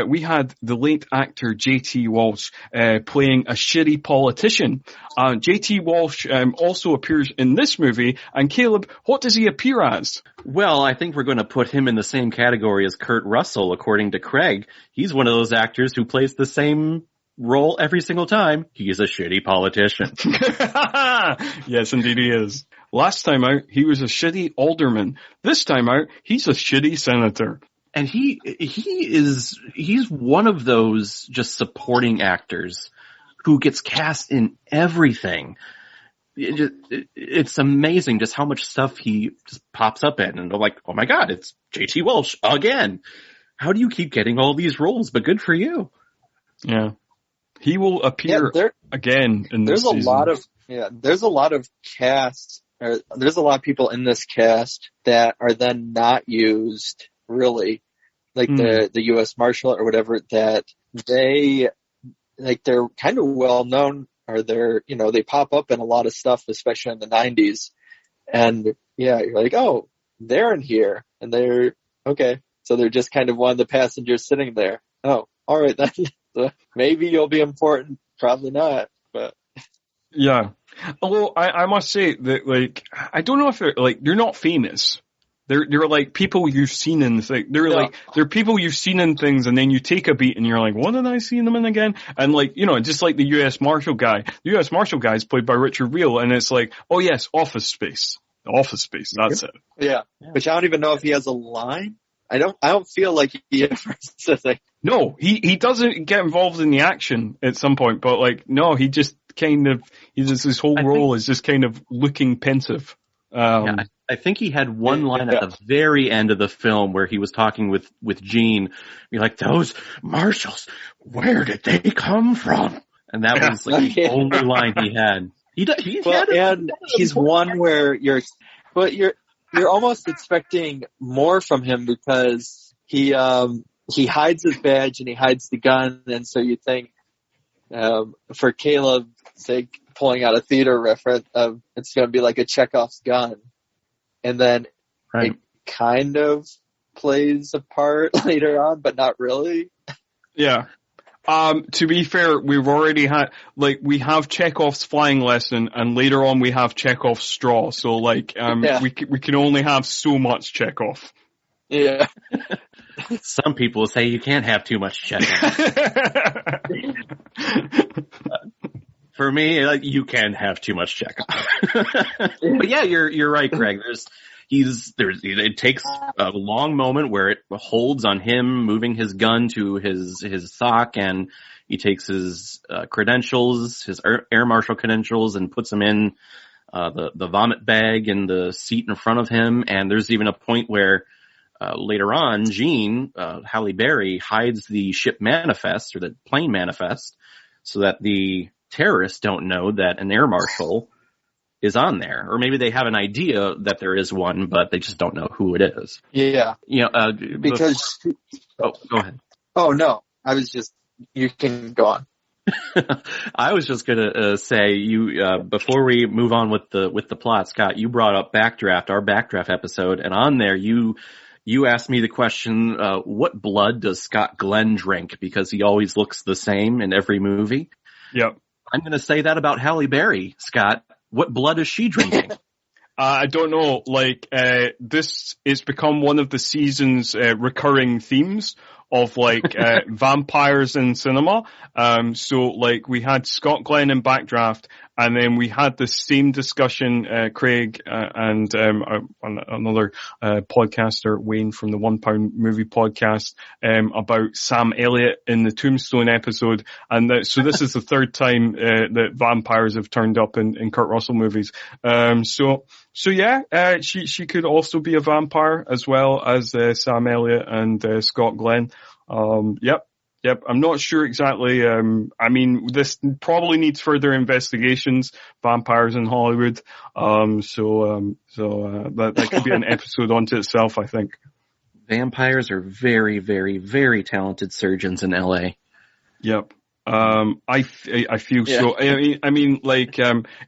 Speaker 1: we had the late actor J.T. Walsh playing a shitty politician. J.T. Walsh also appears in this movie. And Caleb, what does he appear as?
Speaker 3: Well, I think we're going to put him in the same category as Kurt Russell, according to Craig. He's one of those actors who plays the same role every single time. He is a shitty politician.
Speaker 1: Yes, indeed he is. Last time out, he was a shitty alderman. This time out, he's a shitty senator.
Speaker 3: And he's one of those just supporting actors who gets cast in everything. It's amazing just how much stuff he just pops up in, and they're like, oh my god, it's J.T. Walsh again. How do you keep getting all these roles? But good for you.
Speaker 1: Yeah. He will appear again in this season.
Speaker 2: There's a lot of cast. There's a lot of people in this cast that are then not used really, like the U.S. Marshal or whatever, that they're kind of well known, or they pop up in a lot of stuff, especially in the 90s. And you're like, oh, they're in here, and they're okay. So they're just kind of one of the passengers sitting there. Oh, all right, then maybe you'll be important. Probably not, but
Speaker 1: yeah. Although I must say that, I don't know if they're not famous. They're like people you've seen in things. They're people you've seen in things, and then you take a beat and you're like, what did I see them in again? And just like the U.S. Marshal guy. The U.S. Marshal guy is played by Richard Reel, and it's like, oh yes, Office Space. Office Space, that's it.
Speaker 2: Yeah. Which I don't even know if he has a line. I don't feel like he ever says like.
Speaker 1: No, he doesn't get involved in the action at some point, but no, he just his whole role is just kind of looking pensive.
Speaker 3: I think he had one line at the very end of the film where he was talking with Gene. You're like, those marshals, where did they come from? And that was the only line he had.
Speaker 2: He's one where you're almost expecting more from him because he hides his badge and he hides the gun, and so you think, For Caleb's sake, pulling out a theater reference of it's going to be like a Chekhov's gun. And then it kind of plays a part later on, but not really.
Speaker 1: Yeah. To be fair, we've already had, we have Chekhov's flying lesson, and later on we have Chekhov's straw. So, we can only have so much Chekhov.
Speaker 2: Yeah.
Speaker 3: Some people say you can't have too much Chekhov. For me, you can have too much Chekhov. But yeah, you're right, Greg. It takes a long moment where it holds on him moving his gun to his sock, and he takes his credentials, his air marshal credentials, and puts them in the vomit bag in the seat in front of him. And there's even a point where later on, Jean, Halle Berry, hides the ship manifest or the plane manifest so that the terrorists don't know that an air marshal is on there. Or maybe they have an idea that there is one, but they just don't know who it is.
Speaker 2: Yeah.
Speaker 3: Because... go ahead.
Speaker 2: Oh, no. You can go on.
Speaker 3: I was just gonna say before we move on with the plot, Scott, you brought up Backdraft, our Backdraft episode, and on there you asked me the question, what blood does Scott Glenn drink? Because he always looks the same in every movie.
Speaker 1: Yep.
Speaker 3: I'm gonna say that about Halle Berry, Scott. What blood is she drinking?
Speaker 1: I don't know. This has become one of the season's recurring themes of vampires in cinema. We had Scott Glenn in Backdraft, and then we had the same discussion, Craig and another podcaster, Wayne from the £1 Movie Podcast, about Sam Elliott in the Tombstone episode. And so this is the third time that vampires have turned up in Kurt Russell movies. She could also be a vampire as well as Sam Elliott and Scott Glenn. Yep. I'm not sure exactly. This probably needs further investigations. Vampires in Hollywood. That could be an episode unto itself, I think.
Speaker 3: Vampires are very, very, very talented surgeons in LA.
Speaker 1: Yep. I feel so.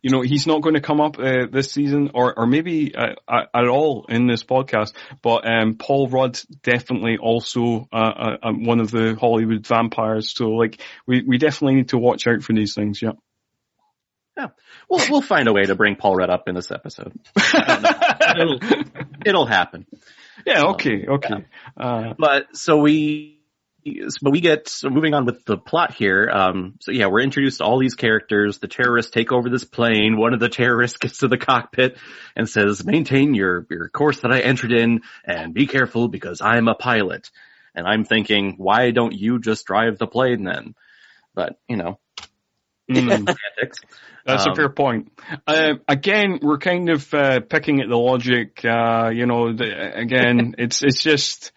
Speaker 1: He's not going to come up this season, or maybe at all in this podcast. But Paul Rudd definitely also one of the Hollywood vampires. So we definitely need to watch out for these things. Yeah.
Speaker 3: Yeah, we'll find a way to bring Paul Rudd up in this episode. It'll happen.
Speaker 1: Yeah. Okay.
Speaker 3: Yeah. But we get moving on with the plot here. We're introduced to all these characters. The terrorists take over this plane. One of the terrorists gets to the cockpit and says, "Maintain your course that I entered in, and be careful because I'm a pilot." And I'm thinking, why don't you just drive the plane then? But
Speaker 1: antics. That's a fair point. Again, we're kind of picking at the logic. It's just.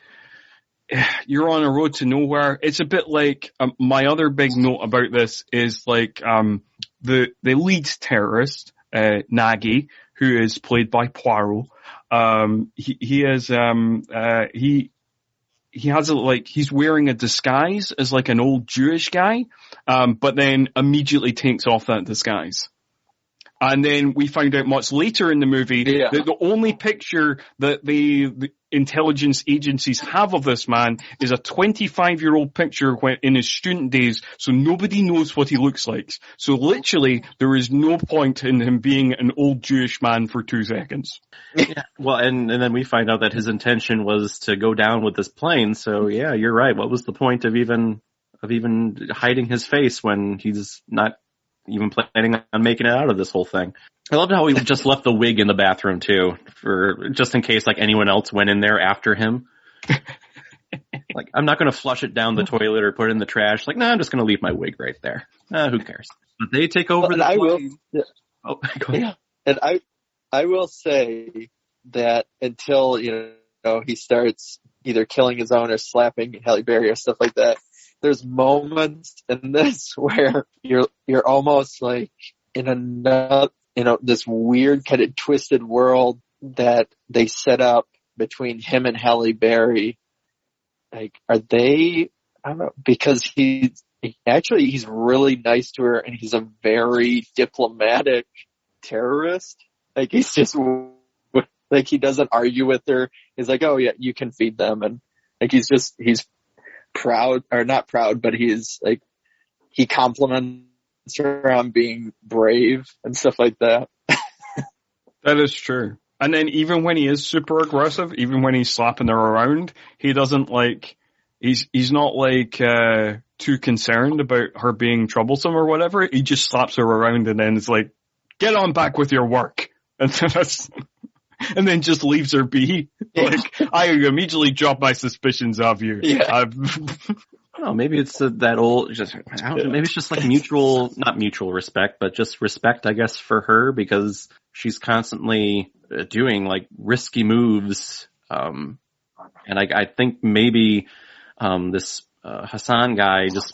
Speaker 1: You're on a road to nowhere. It's a bit like my other big note about this is the lead terrorist, Nagy, who is played by Poirot. He's wearing a disguise as an old Jewish guy, but then immediately takes off that disguise. And then we find out much later in the movie that the only picture that the intelligence agencies have of this man is a 25-year-old picture in his student days, so nobody knows what he looks like. So literally, there is no point in him being an old Jewish man for 2 seconds.
Speaker 3: Yeah. Well, and then we find out that his intention was to go down with this plane. So yeah, you're right. What was the point of even hiding his face when he's not even planning on making it out of this whole thing? I love how he just left the wig in the bathroom too, for just in case anyone else went in there after him. I'm not going to flush it down the toilet or put it in the trash. No, I'm just going to leave my wig right there. Who cares? But they take over the plane. Oh, go ahead.
Speaker 2: Yeah. And I will say that until he starts either killing his own or slapping Halle Berry or stuff like that, there's moments in this where you're almost in another, this weird kind of twisted world that they set up between him and Halle Berry. Are they, I don't know, because he's really nice to her, and he's a very diplomatic terrorist. Like, he's just, like, he doesn't argue with her. He's like, oh yeah, you can feed them. And like, he's proud, or not proud, but he's like, he compliments her on being brave and stuff like that.
Speaker 1: That is true. And then even when he is super aggressive, even when he's slapping her around, he doesn't like, he's not like, too concerned about her being troublesome or whatever. He just slaps her around and then is like, get on back with your work. And then just leaves her be. Like, I immediately drop my suspicions of you.
Speaker 2: Yeah.
Speaker 3: I don't know, maybe it's that old, maybe it's just like not mutual respect, but just respect, I guess, for her, because she's constantly doing like risky moves. And I think maybe, this, Hassan guy just,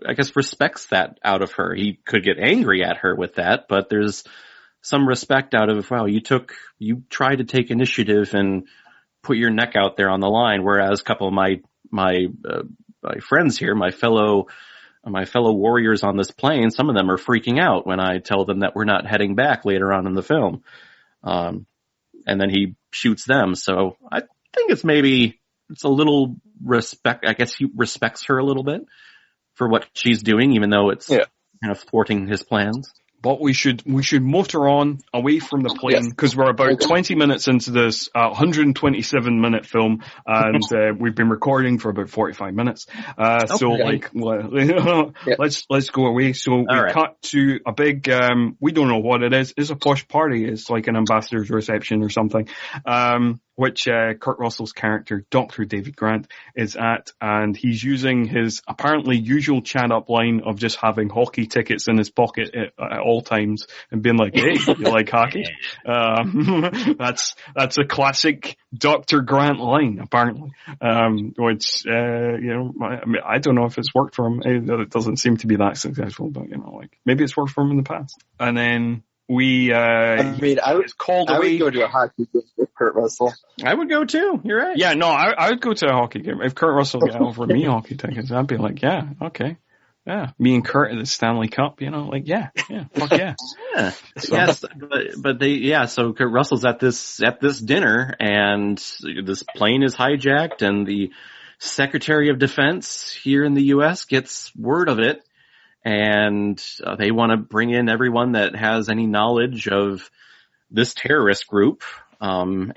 Speaker 3: I guess, respects that out of her. He could get angry at her with that, but there's some respect out of, wow, you tried to take initiative and put your neck out there on the line. Whereas a couple of my friends here, my fellow warriors on this plane, some of them are freaking out when I tell them that we're not heading back later on in the film. And then he shoots them. So I think it's a little respect. I guess he respects her a little bit for what she's doing, even though it's kind of thwarting his plans.
Speaker 1: But we should motor on away from the plane, because we're about 20 minutes into this 127-minute film, and we've been recording for about 45 minutes. So like, let's go away. So we cut to a big, we don't know what it is. It's a posh party. It's like an ambassador's reception or something, which Kurt Russell's character, Dr. David Grant, is at, and he's using his apparently usual chat-up line of just having hockey tickets in his pocket at all times and being like, hey, you like hockey? That's a classic Dr. Grant line, apparently, which, I don't know if it's worked for him. It doesn't seem to be that successful, but, like, maybe it's worked for him in the past. And then I would go
Speaker 2: to a hockey game with Kurt Russell.
Speaker 3: I would go too. You're right.
Speaker 1: Yeah, no, I would go to a hockey game. If Kurt Russell got over me hockey tickets, I'd be like, yeah, okay. Yeah. Me and Kurt at the Stanley Cup, fuck yeah.
Speaker 3: Yeah. So. Yes, so Kurt Russell's at this dinner, and this plane is hijacked, and the Secretary of Defense here in the U.S. gets word of it. And they want to bring in everyone that has any knowledge of this terrorist group, and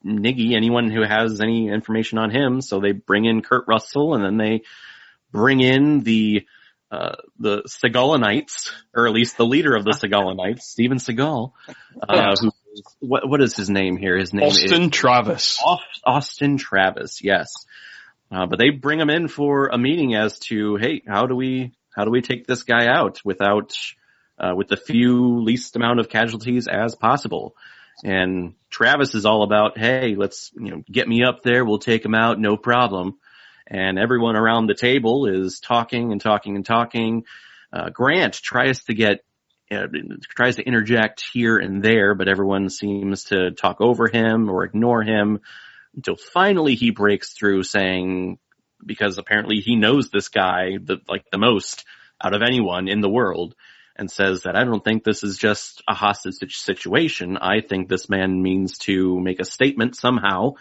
Speaker 3: Niggy, anyone who has any information on him. So they bring in Kurt Russell, and then they bring in the Seagalanites, or at least the leader of the Seagalanites, Steven Seagal, what is his name here? His name
Speaker 1: Austin Travis.
Speaker 3: Austin Travis, yes. But they bring him in for a meeting as to, hey, how do we take this guy out with the least amount of casualties as possible? And Travis is all about, hey, let's, get me up there. We'll take him out. No problem. And everyone around the table is talking and talking and talking. Grant tries to interject here and there, but everyone seems to talk over him or ignore him, until finally he breaks through, saying, because apparently he knows this guy the most out of anyone in the world, and says that I don't think this is just a hostage situation. I think this man means to make a statement somehow.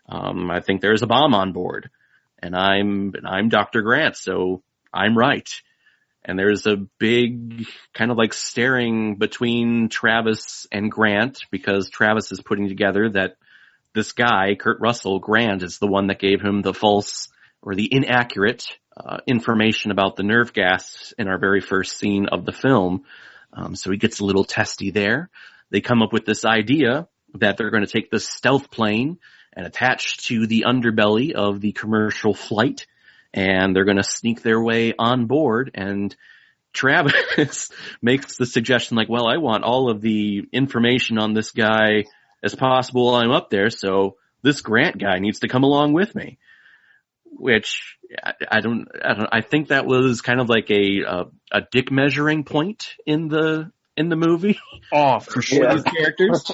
Speaker 3: I think there's a bomb on board, and I'm Dr. Grant, so I'm right. And there's a big kind of like staring between Travis and Grant, because Travis is putting together that this guy, Kurt Russell, Grant, is the one that gave him the false or the inaccurate information about the nerve gas in our very first scene of the film. So he gets a little testy there. They come up with this idea that they're going to take this stealth plane and attach to the underbelly of the commercial flight, and they're going to sneak their way on board. And Travis makes the suggestion like, well, I want all of the information on this guy as possible while I'm up there, so this Grant guy needs to come along with me. Which I think that was kind of like a dick measuring point in the movie.
Speaker 1: Oh, for sure.
Speaker 3: These characters.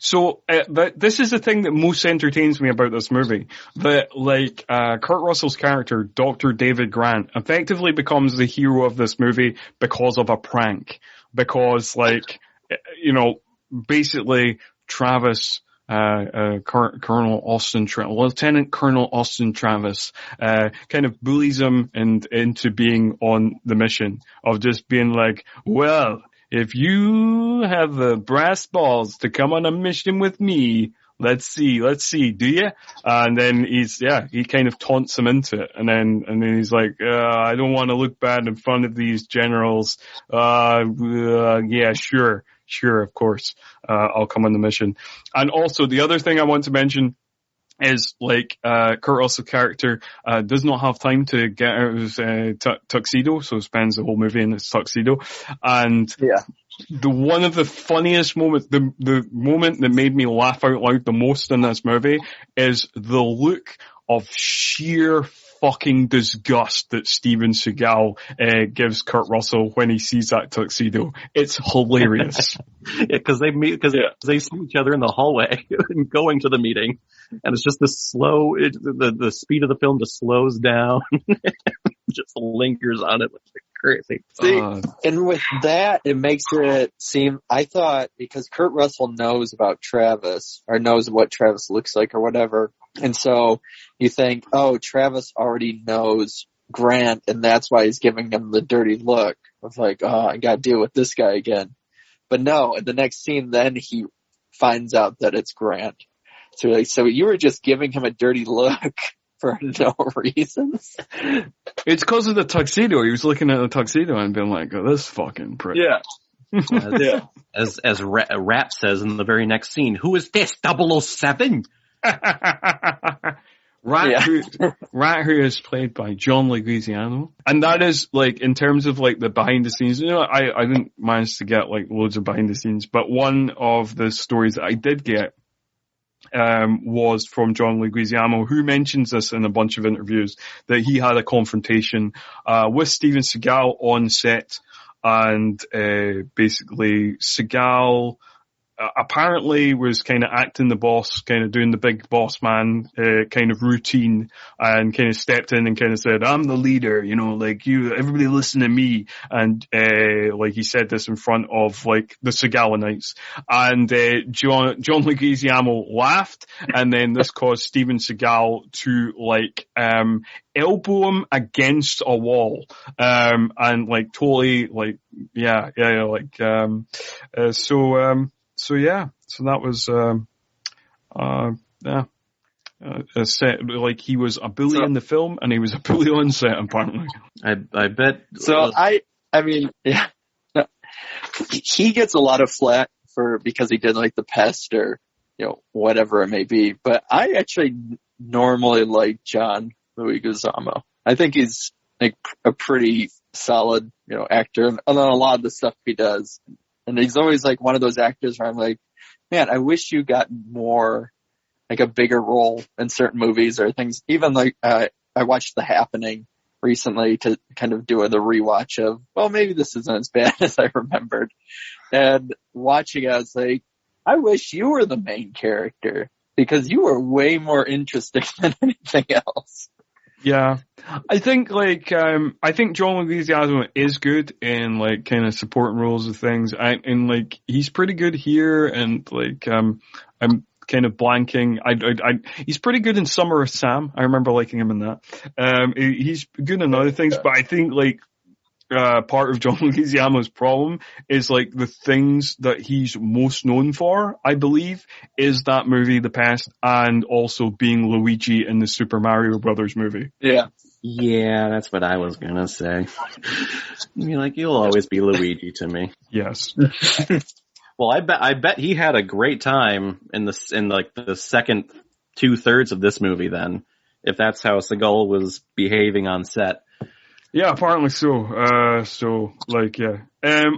Speaker 1: So this is the thing that most entertains me about this movie. That like Kurt Russell's character, Dr. David Grant, effectively becomes the hero of this movie because of a prank. Because like, you know, basically Travis, Colonel Austin, Lieutenant Colonel Austin Travis, kind of bullies him into being on the mission of just being like, well, if you have the brass balls to come on a mission with me, let's see, do you? And then he kind of taunts him into it. And then he's like, I don't want to look bad in front of these generals. Yeah, sure, of course. I'll come on the mission. And also the other thing I want to mention is like, Kurt Russell's character, does not have time to get out of his, tuxedo, so spends the whole movie in his tuxedo. And one of the funniest moments, the moment that made me laugh out loud the most in this movie is the look of sheer fucking disgust that Steven Seagal gives Kurt Russell when he sees that tuxedo. It's hilarious.
Speaker 3: Because they see each other in the hallway and going to the meeting, and it's just this slow. The speed of the film just slows down, just lingers on it like crazy.
Speaker 2: See, and with that, it makes it seem. I thought because Kurt Russell knows about Travis or knows what Travis looks like or whatever. And so you think, oh, Travis already knows Grant, and that's why he's giving him the dirty look of like, oh, I got to deal with this guy again. But no, in the next scene, then he finds out that it's Grant. So like, so you were just giving him a dirty look for no reason.
Speaker 1: It's because of the tuxedo. He was looking at the tuxedo and being like, oh, this fucking prick.
Speaker 2: Yeah.
Speaker 3: As Rap says in the very next scene, who is this, 007?
Speaker 1: Rat, who is played by John Leguizamo. And that is, like, in terms of, like, the behind the scenes, you know, I didn't manage to get, like, loads of behind the scenes, but one of the stories that I did get, was from John Leguizamo, who mentions this in a bunch of interviews, that he had a confrontation, with Steven Seagal on set, and, basically Seagal, apparently was kind of acting the boss, kind of doing the big boss man, kind of routine, and kind of stepped in and kind of said, I'm the leader, you know, like everybody listen to me. And, like he said this in front of like the Seagalites. And, John Leguizamo laughed, and then this caused Steven Seagal to like, elbow him against a wall, and like totally like, so that was, set, like he was a bully in the film and he was a bully on set apparently.
Speaker 3: I bet.
Speaker 2: So I mean, yeah, no, he gets a lot of flack because he did like The Pest or, you know, whatever it may be, but I actually normally like John Leguizamo. I think he's like a pretty solid, you know, actor and on a lot of the stuff he does. And he's always like one of those actors where I'm like, man, I wish you got more, like a bigger role in certain movies or things. Even like, I watched The Happening recently to kind of do the rewatch of, well, maybe this isn't as bad as I remembered. And watching it, I was like, I wish you were the main character because you were way more interesting than anything else.
Speaker 1: Yeah. I think like, I think John Leguizamo is good in like kind of supporting roles of things. And like, he's pretty good here and like, I'm kind of blanking. He's pretty good in Summer of Sam. I remember liking him in that. He's good in other things, but I think like, part of John Leguizamo's problem is like the things that he's most known for, I believe, is that movie, The Pest, and also being Luigi in the Super Mario Brothers movie.
Speaker 2: Yeah.
Speaker 3: Yeah, that's what I was gonna say. You're like, you'll always be Luigi to me.
Speaker 1: Yes.
Speaker 3: Well, I bet he had a great time in like the second 2/3 of this movie then, if that's how Seagal was behaving on set.
Speaker 1: Yeah, apparently so. So, like, yeah.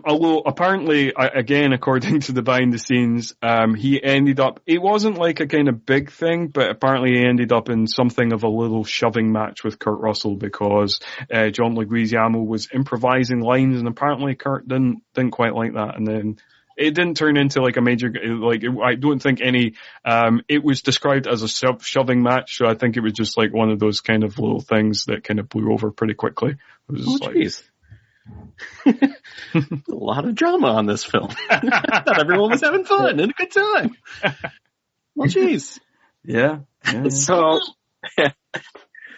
Speaker 1: Although, apparently, again, according to the behind the scenes, he ended up, it wasn't like a kind of big thing, but apparently he ended up in something of a little shoving match with Kurt Russell because, John Leguizamo was improvising lines and apparently Kurt didn't quite like that. And then, it didn't turn into like a major, like, I don't think any, it was described as a shoving match, so I think it was just like one of those kind of little things that kind of blew over pretty quickly. It was just
Speaker 3: jeez. A lot of drama on this film. Thought everyone was having fun and a good time. Well, jeez.
Speaker 1: Yeah.
Speaker 2: So,
Speaker 3: all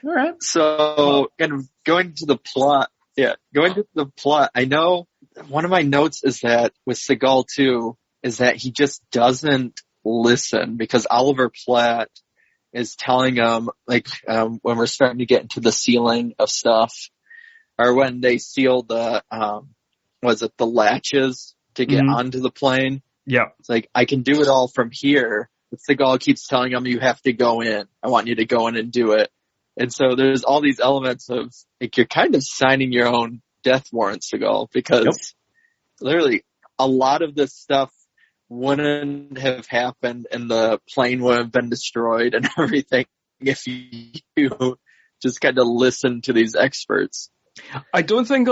Speaker 3: right.
Speaker 2: So, kind of going to the plot. Yeah, going to the plot. I know one of my notes is that with Seagal too, is that he just doesn't listen, because Oliver Platt is telling him, like, when we're starting to get into the sealing of stuff, or when they seal the, the latches to get onto the plane.
Speaker 1: Yeah.
Speaker 2: It's like, I can do it all from here. But Seagal keeps telling him, you have to go in. I want you to go in and do it. And so there's all these elements of, like, you're kind of signing your own death warrant, Seagal, because literally a lot of this stuff wouldn't have happened and the plane would have been destroyed and everything if you just kind of listen to these experts.
Speaker 1: I don't think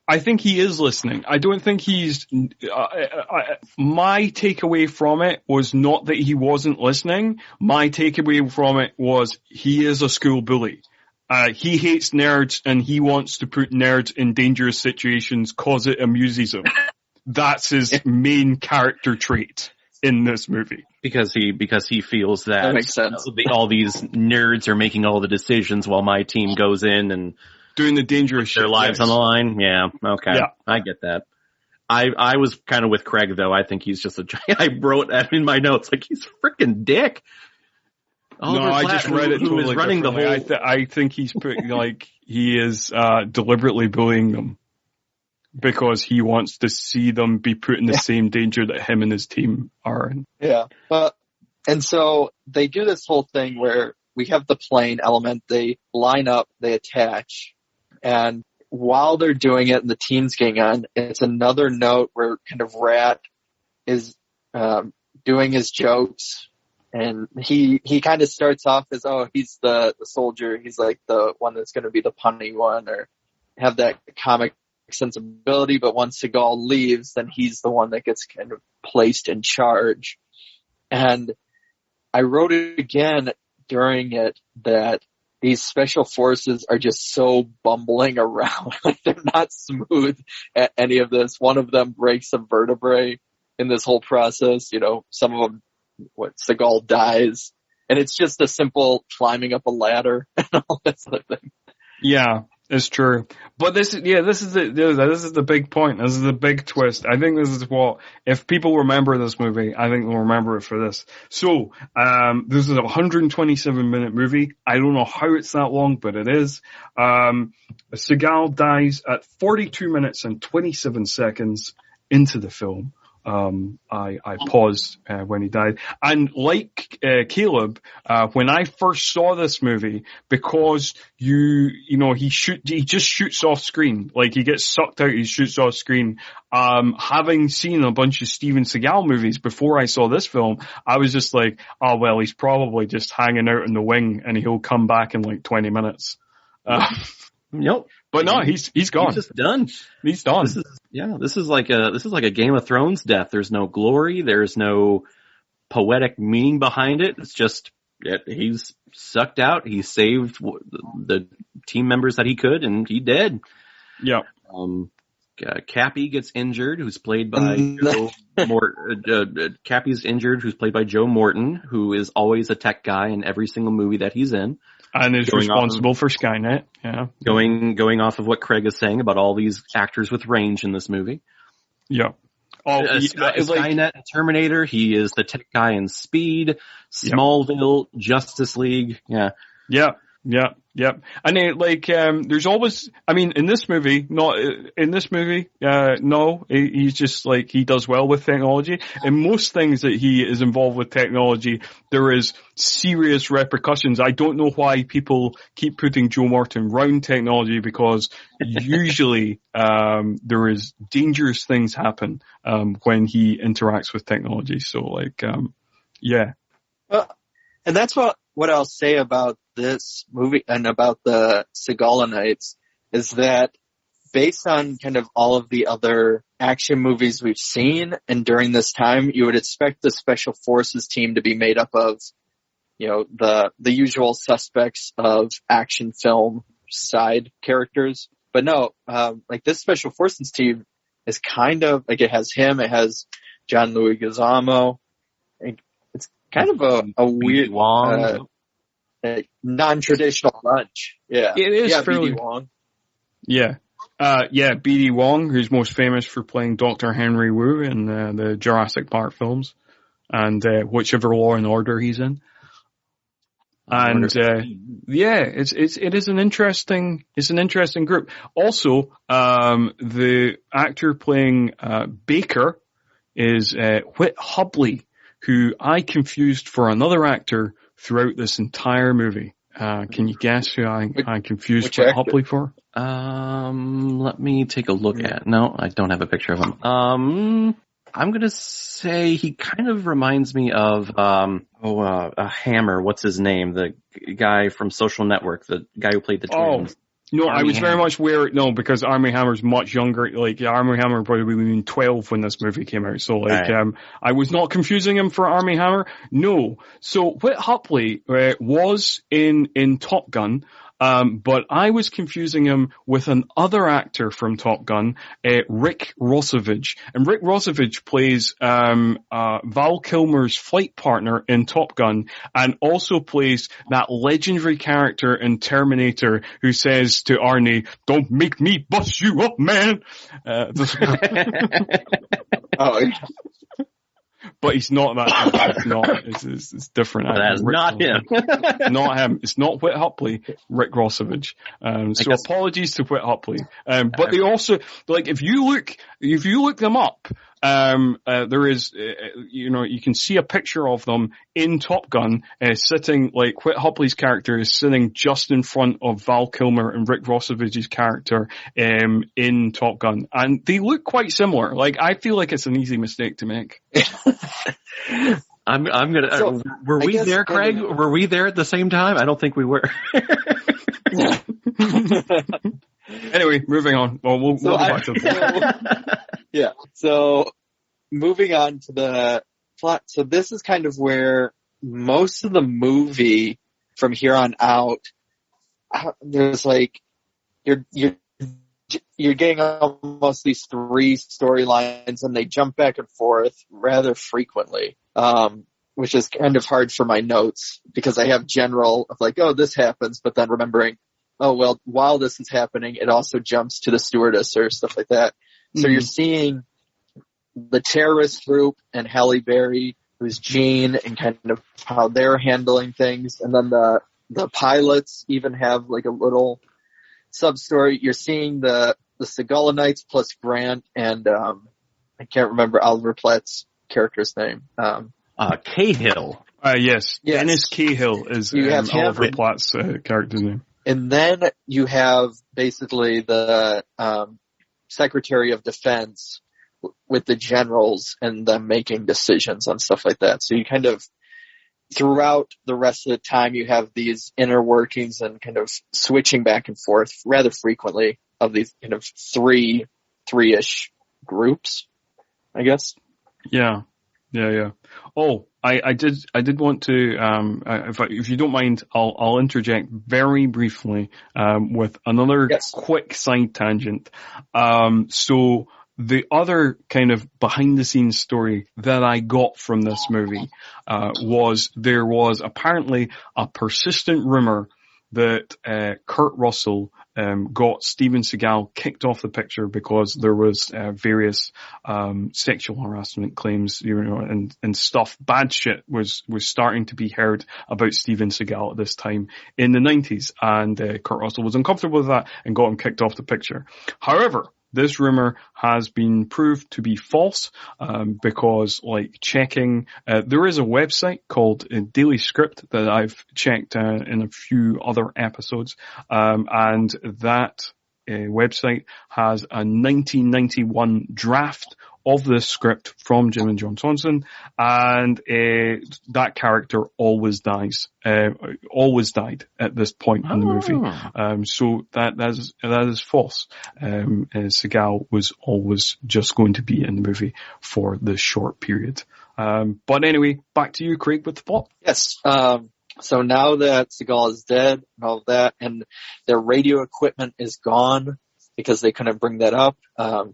Speaker 1: I think he is listening. I don't think he's, my takeaway from it was not that he wasn't listening. My takeaway from it was he is a school bully. He hates nerds and he wants to put nerds in dangerous situations cause it amuses him. That's his main character trait in this movie.
Speaker 3: Because he feels that
Speaker 2: makes sense.
Speaker 3: All these nerds are making all the decisions while my team goes in and
Speaker 1: doing the dangerous shit.
Speaker 3: Their lives on the line. Yeah. Okay. Yeah. I get that. I was kind of with Craig though. I think he's just I wrote that in my notes, like, he's a freaking dick.
Speaker 1: I just read it totally
Speaker 3: is running the whole.
Speaker 1: I think he's like, he is, deliberately bullying them because he wants to see them be put in the same danger that him and his team are in.
Speaker 2: Yeah. And so they do this whole thing where we have the plane element, they line up, they attach, and while they're doing it and the team's getting on, it's another note where kind of Rat is doing his jokes, and he kind of starts off as, he's the soldier, he's like the one that's going to be the punny one or have that comic sensibility, but once Seagal leaves, then he's the one that gets kind of placed in charge. And I wrote it again during it that these special forces are just so bumbling around. Like, they're not smooth at any of this. One of them breaks a vertebrae in this whole process. You know, some of them, Seagal dies. And it's just a simple climbing up a ladder and all this other thing.
Speaker 1: Yeah, it's true. But this is the big point. This is the big twist. I think this is what, if people remember this movie, I think they'll remember it for this. So, this is a 127-minute movie. I don't know how it's that long, but it is. Seagal dies at 42 minutes and 27 seconds into the film. I paused when he died, and like Caleb, when I first saw this movie, because he just shoots off screen, like he gets sucked out, he shoots off screen. Having seen a bunch of Steven Seagal movies before I saw this film, I was just like, oh well, he's probably just hanging out in the wing, and he'll come back in like 20 minutes.
Speaker 3: Nope.
Speaker 1: But no, he's gone.
Speaker 3: He's just done.
Speaker 1: He's done.
Speaker 3: This is like a Game of Thrones death. There's no glory. There's no poetic meaning behind it. It's just, he's sucked out. He saved the team members that he could, and he did.
Speaker 1: Yeah.
Speaker 3: Cappy gets injured, who's played by Cappy's injured, who's played by Joe Morton, who is always a tech guy in every single movie that he's in.
Speaker 1: And is responsible for Skynet. Yeah.
Speaker 3: Going off of what Craig is saying about all these actors with range in this movie.
Speaker 1: Yeah.
Speaker 3: Skynet, Terminator. He is the tech guy in Speed, Smallville, Justice League. Yeah.
Speaker 1: Yeah. Yeah. Yep. And there's always, in this movie, he's just like, he does well with technology. In most things that he is involved with technology, there is serious repercussions. I don't know why people keep putting Joe Morton round technology, because usually, there is dangerous things happen, when he interacts with technology. So yeah.
Speaker 2: Well, and that's what I'll say about this movie and about the Seagalinites is that based on kind of all of the other action movies we've seen. And during this time, you would expect the Special Forces team to be made up of, the usual suspects of action film side characters. But no, this Special Forces team is kind of, it has him, it has John Leguizamo. It's kind of a weird, non-traditional bunch. Yeah.
Speaker 1: It is
Speaker 2: fairly Wong.
Speaker 1: Yeah. B.D. Wong, who's most famous for playing Dr. Henry Wu in the Jurassic Park films, and whichever Law and Order he's in. And it is an interesting group. Also, the actor playing Baker is Whit Hubley, who I confused for another actor throughout this entire movie. Can you guess who I confused Whit Hubley for?
Speaker 3: Let me take a look at. No, I don't have a picture of him. I'm gonna say he kind of reminds me of Hammer. What's his name? The guy from Social Network, the guy who played the twins.
Speaker 1: No, I was very much because Armie Hammer's much younger. Armie Hammer probably would have been 12 when this movie came out. So, I was not confusing him for Armie Hammer. No. So, Whit Hubley was in Top Gun. But I was confusing him with an other actor from Top Gun, Rick Rossovich. And Rick Rossovich plays Val Kilmer's flight partner in Top Gun, and also plays that legendary character in Terminator who says to Arnie, "Don't make me bust you up, man." But he's not that. It's different.
Speaker 3: That's not him.
Speaker 1: Not him. It's not Whit Hubley, Rick Rossovich. So apologies to Whit Hubley. But they also, if you look them up, there is, you can see a picture of them in Top Gun, sitting, Whit Hubley's character is sitting just in front of Val Kilmer and Rick Rossovich's character, in Top Gun. And they look quite similar. I feel like it's an easy mistake to make.
Speaker 3: I'm gonna, were we there, Craig? Were we there at the same time? I don't think we were.
Speaker 1: Anyway, moving on. Well, we'll go back to
Speaker 2: yeah. So moving on to the plot. So this is kind of where most of the movie from here on out, there's you're getting almost these three storylines, and they jump back and forth rather frequently, which is kind of hard for my notes because I have general of this happens, but then remembering, oh, well, while this is happening, it also jumps to the stewardess or stuff like that. So you're seeing the terrorist group and Halle Berry, who's Jean, and kind of how they're handling things. And then the pilots even have a little sub-story. You're seeing the Seagalites plus Grant and, I can't remember Oliver Platt's character's name.
Speaker 3: Cahill.
Speaker 1: Yes. Dennis Cahill is Oliver Platt's character's name.
Speaker 2: And then you have basically the Secretary of Defense with the generals and them making decisions on stuff like that. So you kind of, throughout the rest of the time, you have these inner workings and kind of switching back and forth rather frequently of these kind of three-ish groups, I guess.
Speaker 1: Yeah. Oh, I did want to, if you don't mind, I'll interject very briefly, with another quick side tangent. So the other kind of behind the scenes story that I got from this movie, was there was apparently a persistent rumor that, Kurt Russell, got Steven Seagal kicked off the picture because there was various sexual harassment claims, and stuff. Bad shit was starting to be heard about Steven Seagal at this time in the 90s, and Kurt Russell was uncomfortable with that and got him kicked off the picture. However, this rumor has been proved to be false, because checking, there is a website called Daily Script that I've checked in a few other episodes, and that website has a 1991 draft of this script from Jim and John Thomson, and that character always dies, always died at this point in the movie. So that is false. Seagal was always just going to be in the movie for this short period. But anyway, back to you, Craig, with the plot.
Speaker 2: Yes. So now that Seagal is dead and all of that, and their radio equipment is gone because they couldn't bring that up,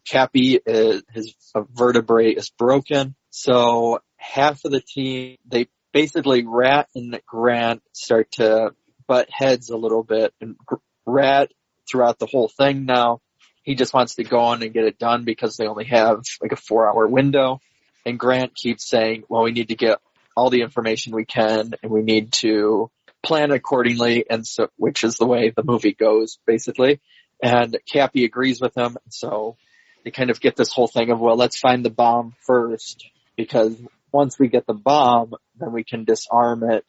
Speaker 2: Cappy, his vertebrae is broken. So half of the team, they basically, Rat and Grant start to butt heads a little bit. And Rat, throughout the whole thing now, he just wants to go on and get it done because they only have like a 4-hour window. And Grant keeps saying, well, we need to get all the information we can, and we need to plan accordingly, and so, which is the way the movie goes, basically. And Cappy agrees with him, so they kind of get this whole thing of, well, let's find the bomb first, because once we get the bomb, then we can disarm it,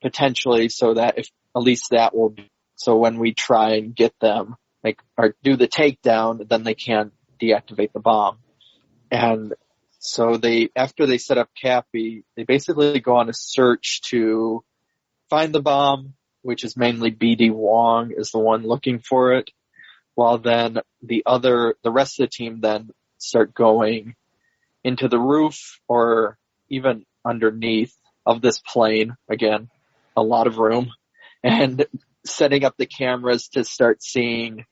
Speaker 2: potentially, so that if, at least that will be, so when we try and get them, like, or do the takedown, then they can't deactivate the bomb. And so after they set up Cappy, they basically go on a search to find the bomb, which is mainly B.D. Wong is the one looking for it, while then the rest of the team then start going into the roof or even underneath of this plane. Again, a lot of room, and setting up the cameras to start seeing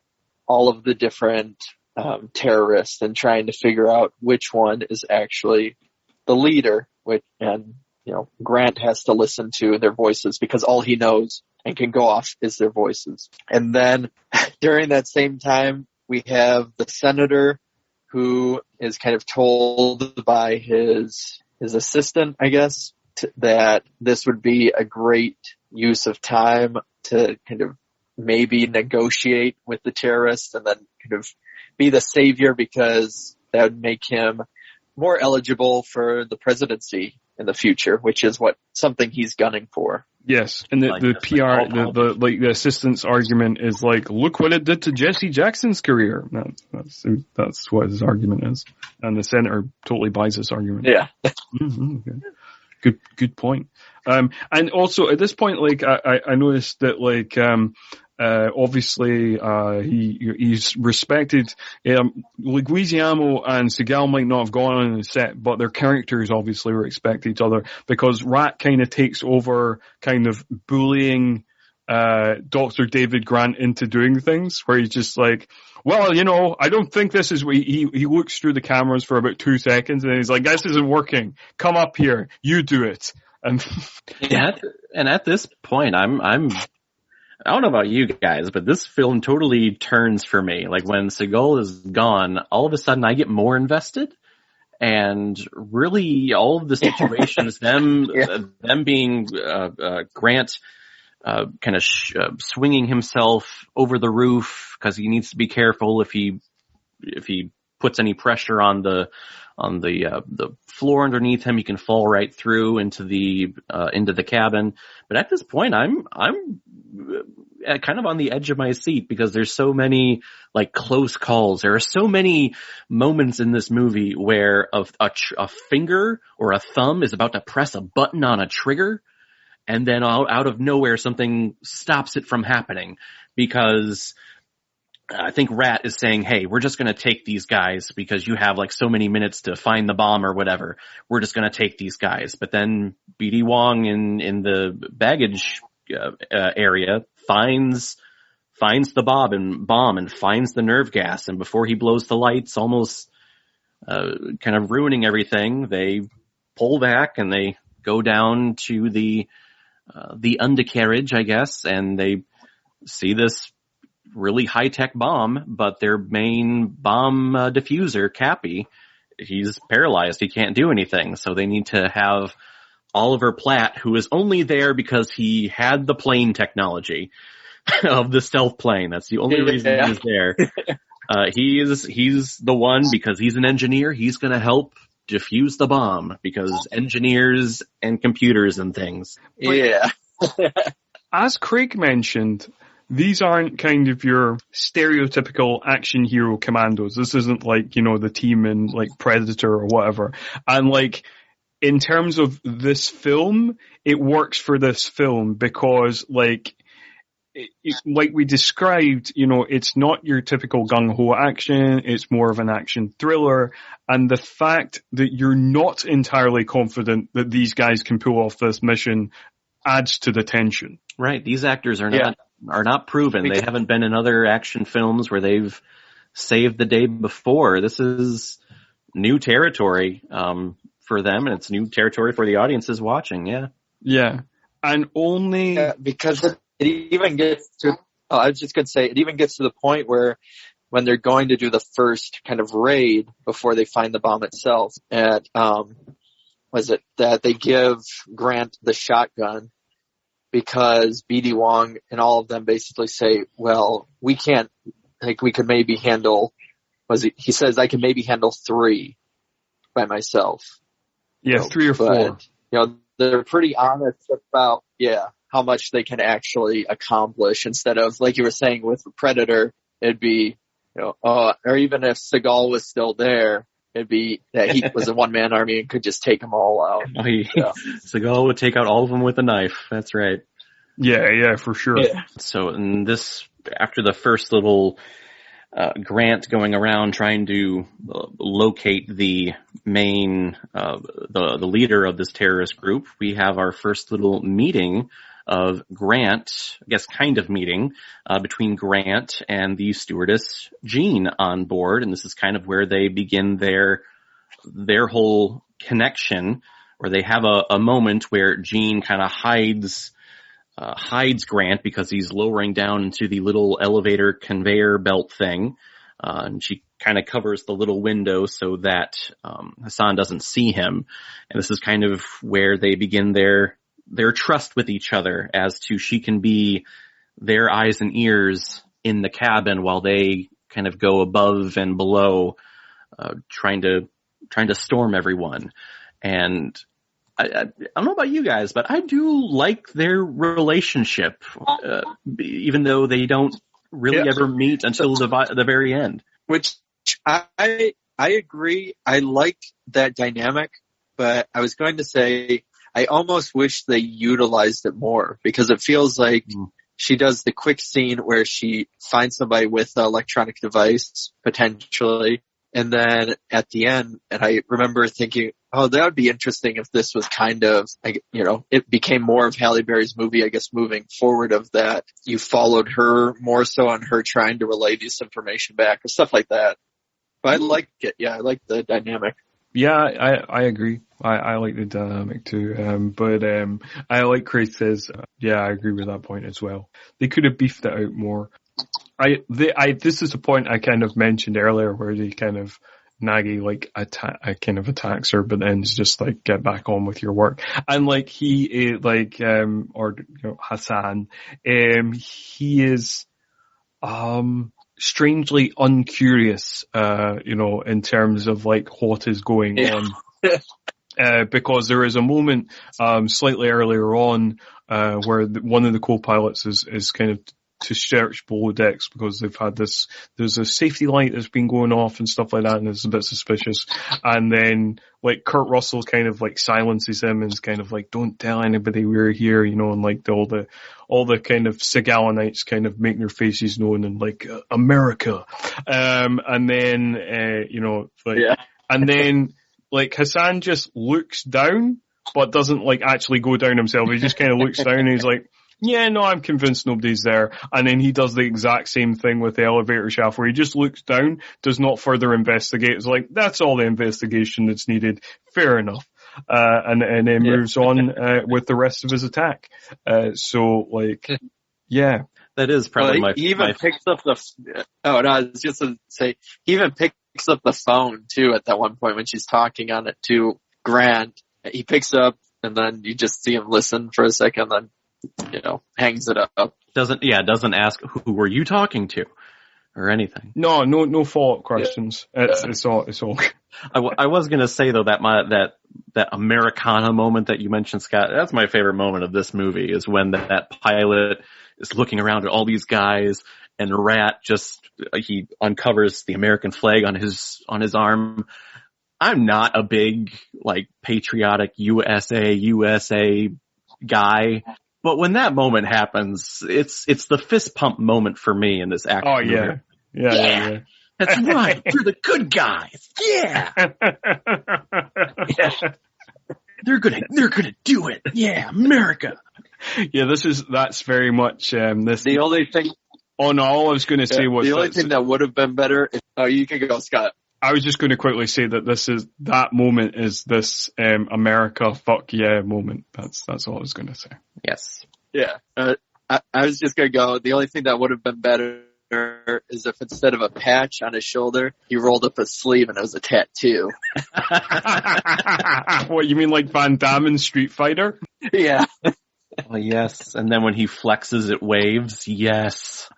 Speaker 2: all of the different terrorists and trying to figure out which one is actually the leader, and Grant has to listen to their voices because all he knows and can go off is their voices. And then during that same time, we have the senator who is kind of told by his assistant, I guess, that this would be a great use of time to kind of maybe negotiate with the terrorists and then kind of be the savior, because that would make him more eligible for the presidency in the future, which is something he's gunning for.
Speaker 1: Yes, and the PR, the assistant's argument is like, look what it did to Jesse Jackson's career. That's what his argument is, and the senator totally buys this argument.
Speaker 2: Yeah.
Speaker 1: Okay. Good point. And also at this point, like I noticed that like obviously he's respected. Leguizamo and Seagal might not have gone on the set, but their characters obviously respect each other, because Rat kind of takes over kind of bullying Dr. David Grant into doing things, where he's just like, well, I don't think this is what he looks through the cameras for about 2 seconds, and then he's like, this isn't working. Come up here. You do it. And
Speaker 3: yeah, and at this point, I don't know about you guys, but this film totally turns for me. Like when Seagal is gone, all of a sudden I get more invested, and really all of the situations, them being Grant kind of swinging himself over the roof because he needs to be careful if he puts any pressure on the floor underneath him, he can fall right through into the cabin. But at this point, I'm kind of on the edge of my seat, because there's so many like close calls. There are so many moments in this movie where a finger or a thumb is about to press a button on a trigger, and then out of nowhere something stops it from happening, because I think Rat is saying, hey, we're just going to take these guys because you have like so many minutes to find the bomb or whatever. We're just going to take these guys. But then B.D. Wong in the baggage area finds the bomb and finds the nerve gas. And before he blows the lights, almost kind of ruining everything, they pull back and they go down to the undercarriage, I guess, and they see this really high-tech bomb, but their main bomb diffuser, Cappy, he's paralyzed. He can't do anything. So they need to have Oliver Platt, who is only there because he had the plane technology of the stealth plane. That's the only reason he's there. He's the one, because he's an engineer. He's going to help diffuse the bomb, because engineers and computers and things.
Speaker 2: Yeah.
Speaker 1: As Craig mentioned, these aren't kind of your stereotypical action hero commandos. This isn't like, you know, the team in like Predator or whatever. And like, in terms of this film, it works for this film because like we described, you know, it's not your typical gung-ho action, it's more of an action thriller, and the fact that you're not entirely confident that these guys can pull off this mission adds to the tension.
Speaker 3: Right, these actors are not proven. They haven't been in other action films where they've saved the day before. This is new territory for them, and it's new territory for the audiences watching,
Speaker 1: Yeah, and only...
Speaker 2: because it even gets to, I was just going to say, it even gets to the point where when they're going to do the first kind of raid before they find the bomb itself, and was it that they give Grant the shotgun because BD Wong and all of them basically say, well, we can't, like, we could maybe handle, he says, I can maybe handle 3 by myself.
Speaker 1: Yeah, 3 or 4.
Speaker 2: You know, they're pretty honest about, how much they can actually accomplish instead of, like you were saying with Predator, it'd be, you know, or even if Seagal was still there, it'd be that he was a one-man army and could just take them all out.
Speaker 3: Seagal would take out all of them with a knife. That's right.
Speaker 1: Yeah, for sure.
Speaker 2: Yeah.
Speaker 3: So in this, after the first little Grant going around trying to locate the main, the leader of this terrorist group, we have our first little meeting of Grant, I guess kind of meeting, between Grant and the stewardess Jean on board. And this is kind of where they begin their whole connection, where they have a moment where Jean kind of hides Grant because he's lowering down into the little elevator conveyor belt thing. And she kind of covers the little window so that Hassan doesn't see him. And this is kind of where they begin their trust with each other as to she can be their eyes and ears in the cabin while they kind of go above and below, trying to storm everyone. And I don't know about you guys, but I do like their relationship, even though they don't really ever meet until the very end.
Speaker 2: Which I agree. I like that dynamic, but I was going to say I almost wish they utilized it more because it feels like she does the quick scene where she finds somebody with an electronic device, potentially, and then at the end, and I remember thinking, oh, that would be interesting if this was kind of, you know, it became more of Halle Berry's movie, I guess, moving forward of that. You followed her more so on her trying to relay this information back or stuff like that. But I like it. Yeah, I like the dynamic.
Speaker 1: Yeah, I agree. I like the dynamic too. But I like Chris says, I agree with that point as well. They could have beefed it out more. This is the point I kind of mentioned earlier where they kind of, Nagy attacks her, but then is just like, get back on with your work. And like Hassan, he is, strangely uncurious, in terms of like what is going on. Because there is a moment, slightly earlier on, where one of the co-pilots is kind of to search below decks because they've had there's a safety light that's been going off and stuff like that, and it's a bit suspicious. And then like Kurt Russell kind of like silences him and is kind of like, don't tell anybody we're here, and like all the kind of Seagalanites kind of make their faces known and like, America. And then, and then like Hassan just looks down, but doesn't like actually go down himself. He just kind of looks down and he's like, yeah, no, I'm convinced nobody's there. And then he does the exact same thing with the elevator shaft where he just looks down, does not further investigate. It's like, that's all the investigation that's needed. Fair enough. And then moves on, with the rest of his attack. That
Speaker 3: is probably
Speaker 2: he even picks up he even picks up the phone too at that one point when she's talking on it to Grant. He picks up and then you just see him listen for a second, then hangs it up.
Speaker 3: Doesn't ask who were you talking to or anything.
Speaker 1: No follow-up questions. It's all.
Speaker 3: I was gonna say though that Americana moment that you mentioned, Scott, that's my favorite moment of this movie is when that pilot is looking around at all these guys, and Rat he uncovers the American flag on his arm. I'm not a big, like, patriotic USA guy, but when that moment happens, it's the fist pump moment for me in this action.
Speaker 1: Oh, yeah. Yeah.
Speaker 3: That's right. We're the good guys. Yeah. They're gonna do it. Yeah, America.
Speaker 1: Yeah, that's very much, this.
Speaker 2: The only thing.
Speaker 1: Oh no, all I was going to say was
Speaker 2: the only thing that would have been better. You can go, Scott.
Speaker 1: I was just going to quickly say that that moment is this, America fuck yeah moment. That's all I was going to say.
Speaker 3: Yes.
Speaker 2: Yeah. I was just going to go. The only thing that would have been better is if instead of a patch on his shoulder, he rolled up his sleeve and it was a tattoo.
Speaker 1: What, you mean like Van Damme in Street Fighter?
Speaker 2: Yeah.
Speaker 3: Oh, yes. And then when he flexes, it waves. Yes.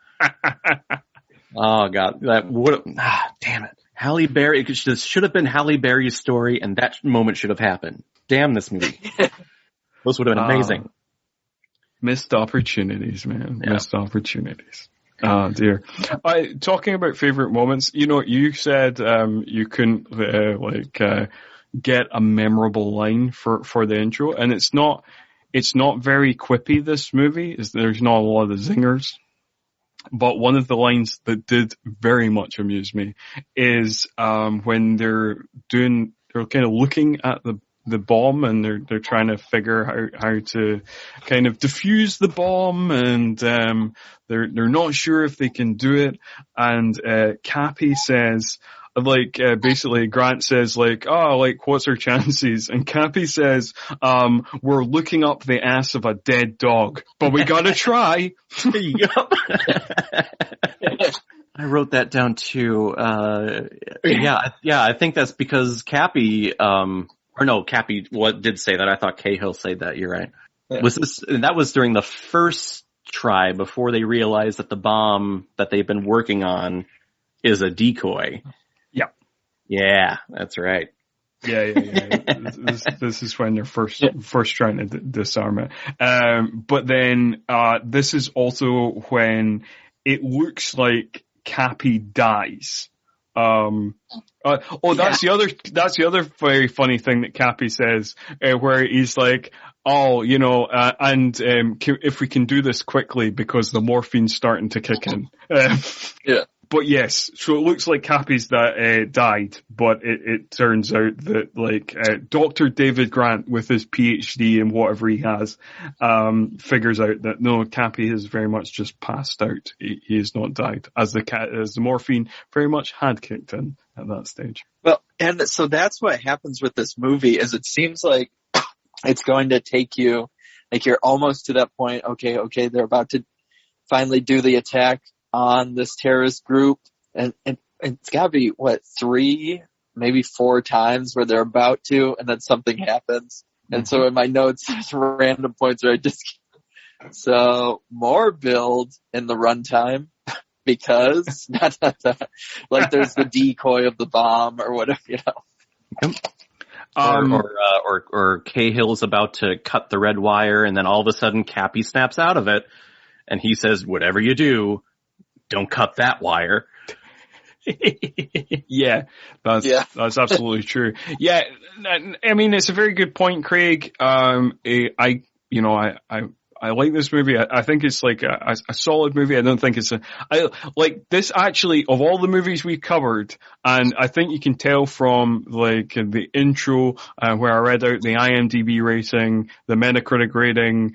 Speaker 3: Oh, God. Damn it. Halle Berry, this should have been Halle Berry's story, and that moment should have happened. Damn this movie. Those would have been amazing.
Speaker 1: Missed opportunities, man. Yeah. Missed opportunities. Oh, dear. Talking about favorite moments, you said you couldn't get a memorable line for the intro, and it's not very quippy, this movie. There's not a lot of zingers. But one of the lines that did very much amuse me is when they're kind of looking at the bomb, and they're trying to figure how to kind of defuse the bomb, and they're not sure if they can do it. And Cappy says, basically Grant says, what's our chances? And Cappy says, we're looking up the ass of a dead dog, but we gotta try.
Speaker 3: Yup. I wrote that down too. I think that's because Cappy, Cappy did say that. I thought Cahill said that. You're right. Yeah. That was during the first try before they realized that the bomb that they've been working on is a decoy. Yeah, that's right.
Speaker 1: Yeah. This is when they're first trying to disarm it. But then this is also when it looks like Cappy dies. That's the other very funny thing that Cappy says, where he's like, if we can do this quickly because the morphine's starting to kick in.
Speaker 2: Yeah.
Speaker 1: But yes, so it looks like Cappy's died, but it turns out that Dr. David Grant with his PhD and whatever he has, figures out that no, Cappy has very much just passed out. He has not died, as the morphine very much had kicked in at that stage.
Speaker 2: Well, and so that's what happens with this movie is it seems like it's going to take you, like you're almost to that point. Okay, they're about to finally do the attack on this terrorist group, and it's gotta be 3, maybe 4 times where they're about to, and then something happens. And so in my notes, there's random points where so more build in the runtime because like there's the decoy of the bomb or whatever,
Speaker 3: Or Cahill's about to cut the red wire, and then all of a sudden Cappy snaps out of it, and he says, "Whatever you do, don't cut that wire."
Speaker 1: Yeah, that's absolutely true. Yeah, I mean, it's a very good point, Craig. I like this movie. I think it's like a solid movie. I don't think I like this actually of all the movies we've covered. And I think you can tell from the intro, where I read out the IMDb rating, the Metacritic rating,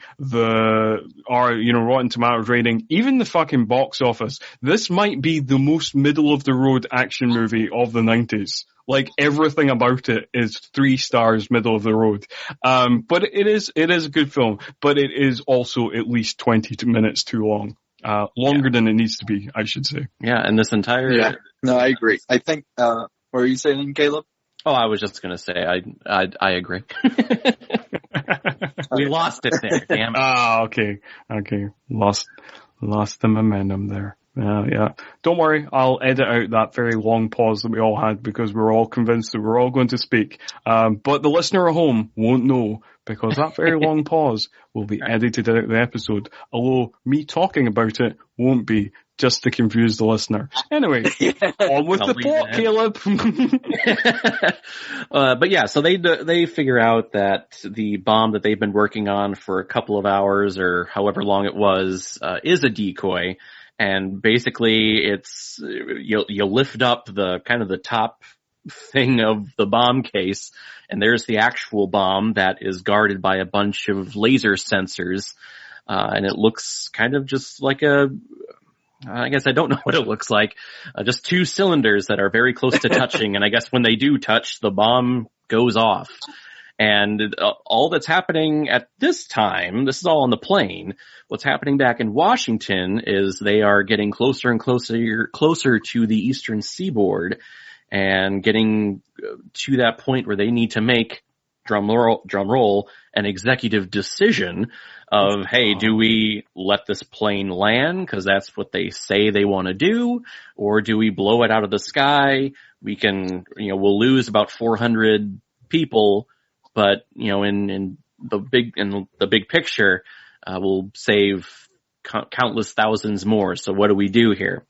Speaker 1: Rotten Tomatoes rating, even the fucking box office. This might be the most middle of the road action movie of the 90s. Like everything about it is 3 stars, middle of the road. But it is a good film, but it is also at least 20 minutes too long. Longer than it needs to be, I should say.
Speaker 3: Yeah, and this entire...
Speaker 2: Yeah, no, I agree. I think, what were you saying, Caleb?
Speaker 3: Oh, I was just gonna say, I agree. We lost it there, damn it.
Speaker 1: Okay. Lost the momentum there. Yeah. Don't worry, I'll edit out that very long pause that we all had because we were all convinced that we're all going to speak. But the listener at home won't know because that very long pause will be edited out of the episode. Although me talking about it won't be, just to confuse the listener. Anyway, on with the plot, Caleb.
Speaker 3: But yeah, so they figure out that the bomb that they've been working on for a couple of hours or however long it was, is a decoy. And basically it's, you lift up the kind of the top thing of the bomb case and there's the actual bomb that is guarded by a bunch of laser sensors. And it looks kind of just like I guess I don't know what it looks like. Just two cylinders that are very close to touching. And I guess when they do touch, the bomb goes off. And all that's happening at this time, this is all on the plane. What's happening back in Washington is they are getting closer and closer to the eastern seaboard and getting to that point where they need to make, drum roll, an executive decision of, hey, do we let this plane land because that's what they say they want to do, or do we blow it out of the sky? We can, we'll lose about 400 people, but in the big picture, we'll save countless thousands more. So what do we do here?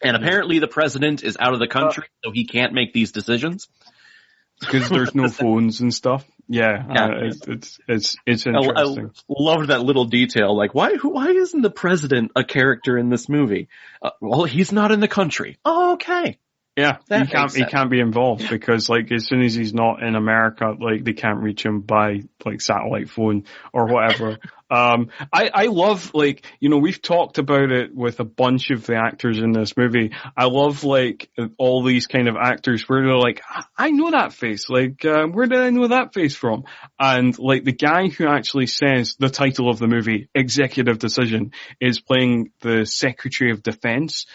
Speaker 3: And apparently the president is out of the country, so he can't make these decisions.
Speaker 1: Because there's no phones and stuff. Yeah. It's interesting.
Speaker 3: I loved that little detail. Like, why isn't the president a character in this movie? Well, he's not in the country. Oh, okay.
Speaker 1: Yeah, he can't be involved because as soon as he's not in America, they can't reach him by satellite phone or whatever. I love we've talked about it with a bunch of the actors in this movie. I love all these kind of actors where they're like, I know that face. Where did I know that face from? And the guy who actually says the title of the movie, Executive Decision, is playing the Secretary of Defense.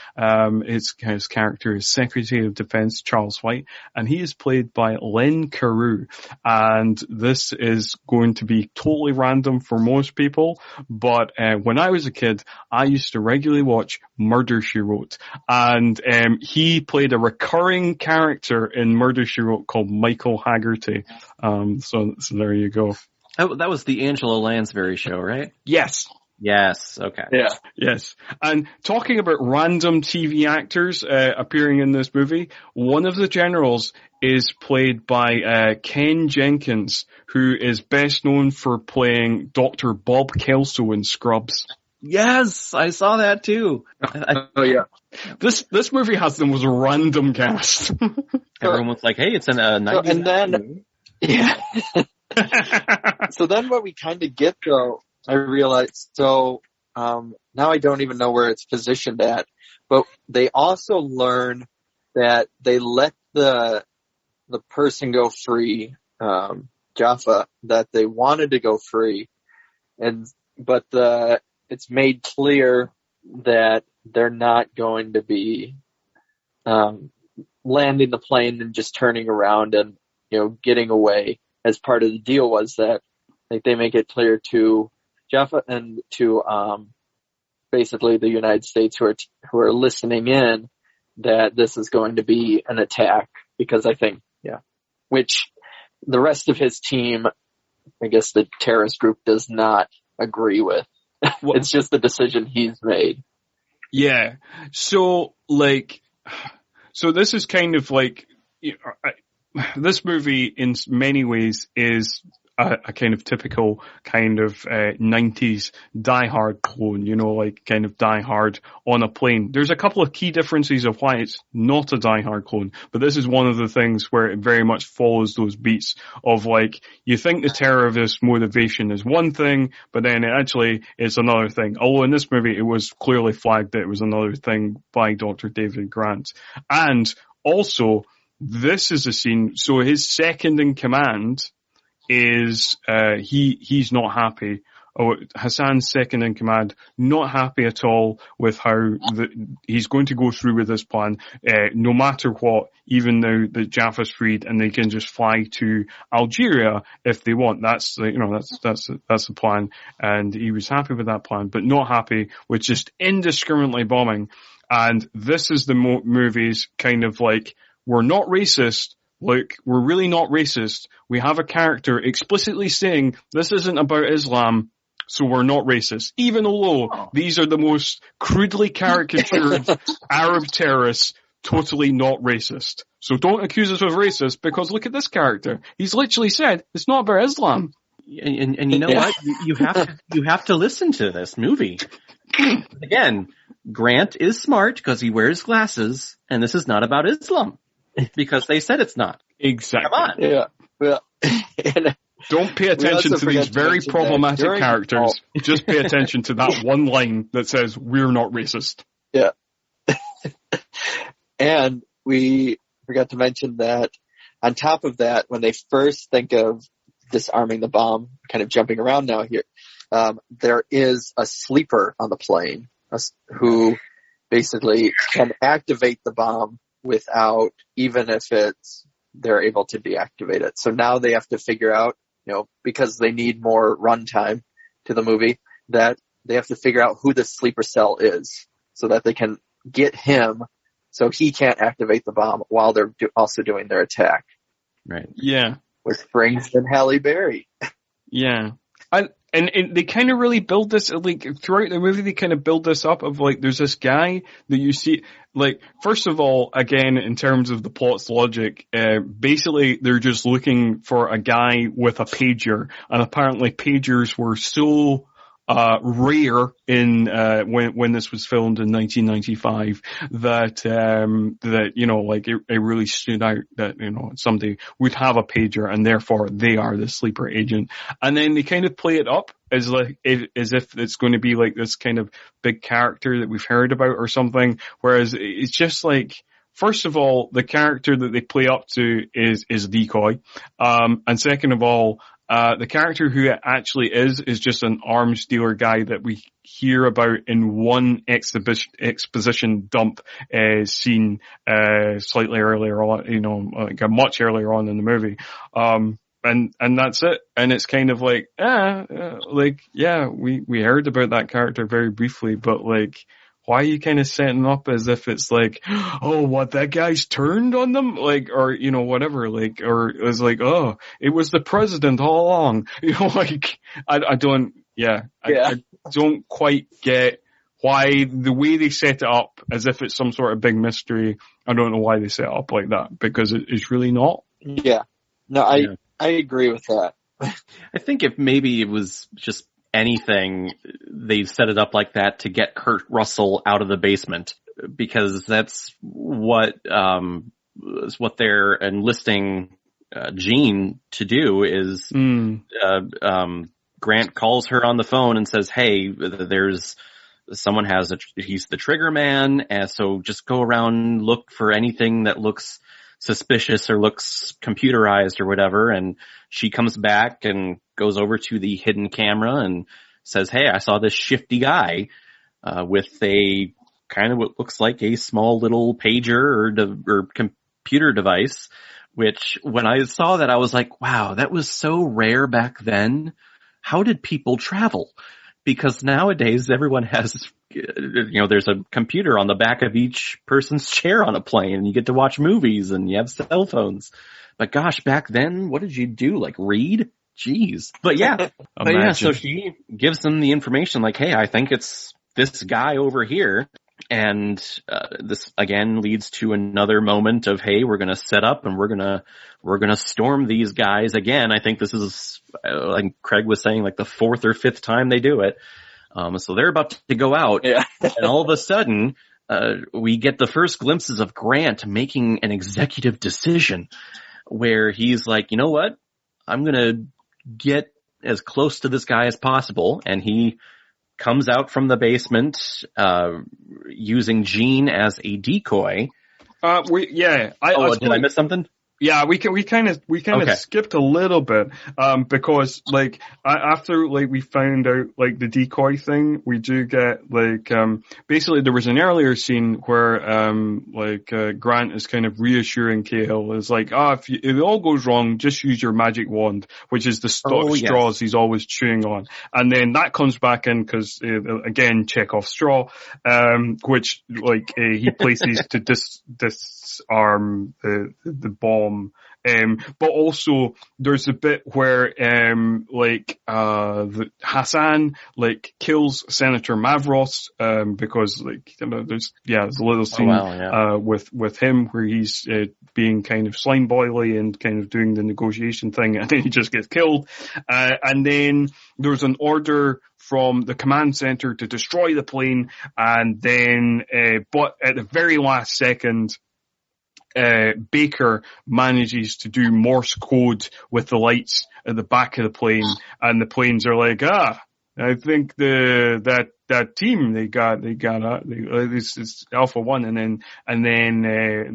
Speaker 1: His character is Secretary of Defense Charles White, and he is played by Len Carew. And this is going to be totally random for most people, but when I was a kid, I used to regularly watch Murder, She Wrote, and he played a recurring character in Murder, She Wrote called Michael Haggerty. So there you go.
Speaker 3: That was the Angela Lansbury show, right?
Speaker 1: Yes.
Speaker 3: Yes. Okay.
Speaker 2: Yeah.
Speaker 1: Yes. And talking about random TV actors appearing in this movie, one of the generals is played by Ken Jenkins, who is best known for playing Dr. Bob Kelso in Scrubs.
Speaker 3: Yes, I saw that too.
Speaker 2: Oh yeah.
Speaker 1: This movie has the most random cast.
Speaker 3: Everyone was like, "Hey, it's an 90s."
Speaker 2: And then, yeah. So then, what we kind of get though, I realized. So now I don't even know where it's positioned at, but they also learn that they let the person go free, Jaffa, that they wanted to go free, but it's made clear that they're not going to be landing the plane and just turning around and getting away. As part of the deal was that they make it clear to Jaffa and to basically the United States who are listening in that this is going to be an attack, because I think which the rest of his team, I guess the terrorist group, does not agree with. It's just the decision he's made.
Speaker 1: Yeah. So this is kind of this movie in many ways is a kind of typical kind of 90s Die Hard clone, kind of Die Hard on a plane. There's a couple of key differences of why it's not a Die Hard clone, but this is one of the things where it very much follows those beats of you think the terrorist motivation is one thing, but then it's another thing. Although in this movie it was clearly flagged that it was another thing by Dr. David Grant. And also, this is a scene, so his second in command is he's not happy. Hassan's second in command, not happy at all with how he's going to go through with this plan, no matter what, even now that Jaffa's freed and they can just fly to Algeria if they want. That's the plan. And he was happy with that plan, but not happy with just indiscriminately bombing. And this is the movie's kind of like, we're not racist. Like, we're really not racist. We have a character explicitly saying this isn't about Islam, so we're not racist. Even though these are the most crudely caricatured Arab terrorists, totally not racist. So don't accuse us of racist, because look at this character. He's literally said it's not about Islam.
Speaker 3: And you know what? You have to listen to this movie. Again, Grant is smart because he wears glasses, and this is not about Islam because they said it's not.
Speaker 1: Exactly.
Speaker 3: Come on.
Speaker 2: Yeah. Well,
Speaker 1: don't pay attention to these very problematic characters. Just pay attention to that one line that says, we're not racist.
Speaker 2: Yeah. And we forgot to mention that on top of that, when they first think of disarming the bomb, kind of jumping around now here, there is a sleeper on the plane who basically can activate the bomb without, even if they're able to deactivate it. So now they have to figure out, because they need more runtime to the movie, that they have to figure out who the sleeper cell is so that they can get him so he can't activate the bomb while they're also doing their attack.
Speaker 1: Right. Yeah.
Speaker 2: Which brings in Halle Berry.
Speaker 1: Yeah. And they kind of really build this, like, throughout the movie, they kind of build this up of, like, there's this guy that you see, like, first of all, again, in terms of the plot's logic, basically they're just looking for a guy with a pager, and apparently pagers were so rare in when this was filmed in 1995 that like it really stood out that somebody would have a pager and therefore they are the sleeper agent. And then they kind of play it up as if it's going to be like this kind of big character that we've heard about or something, whereas it's just like, first of all, the character that they play up to is a decoy, and second of all, the character who it actually is just an arms dealer guy that we hear about in one exposition dump scene slightly earlier on, like much earlier on in the movie. And that's it. And it's kind of like, we heard about that character very briefly, but like, why are you kind of setting up as if it's like, oh, what, that guy's turned on them? Like, or, whatever, like, or it was like, oh, it was the president all along. Like, I don't quite get why the way they set it up as if it's some sort of big mystery. I don't know why they set it up like that, because it's really not.
Speaker 2: Yeah. No, I agree with that.
Speaker 3: I think if maybe it was just anything, they set it up like that to get Kurt Russell out of the basement, because that's what they're enlisting Jean to do is Grant calls her on the phone and says, hey, there's someone he's the trigger man, and so just go around, look for anything that looks suspicious or looks computerized or whatever. And she comes back and goes over to the hidden camera and says, hey, I saw this shifty guy with a kind of what looks like a small little pager or computer device, which when I saw that, I was like, wow, that was so rare back then. How did people travel? Because nowadays everyone has, there's a computer on the back of each person's chair on a plane, and you get to watch movies and you have cell phones. But gosh, back then, what did you do? Like read? Jeez. But yeah. So she gives them the information like, hey, I think it's this guy over here. And this again leads to another moment of, hey, we're going to set up and we're going to storm these guys again. I think this is, like Craig was saying, like the fourth or fifth time they do it. So they're about to go out, and all of a sudden, we get the first glimpses of Grant making an executive decision where he's like, you know what? I'm going to get as close to this guy as possible. And he comes out from the basement, using Jean as a decoy.
Speaker 1: Did I miss something? Yeah, we kind of
Speaker 3: Okay.
Speaker 1: skipped a little bit, because like after like we found out like the decoy thing, we do get like, basically there was an earlier scene where, Grant is kind of reassuring Cahill, is like, if it all goes wrong, just use your magic wand, which is the
Speaker 3: Oh, yes.
Speaker 1: straws he's always chewing on. And then that comes back in because, again, Chekhov straw, which like, he places to disarm the bomb. But also there's a bit where, Hassan, like, kills Senator Mavros, because, like, there's a little scene, with him where he's, being kind of slime boily and kind of doing the negotiation thing, and then he just gets killed. And then there's an order from the command center to destroy the plane, and then, but at the very last second, Baker manages to do Morse code with the lights at the back of the plane, and the planes are like, I think that team this is Alpha One, and then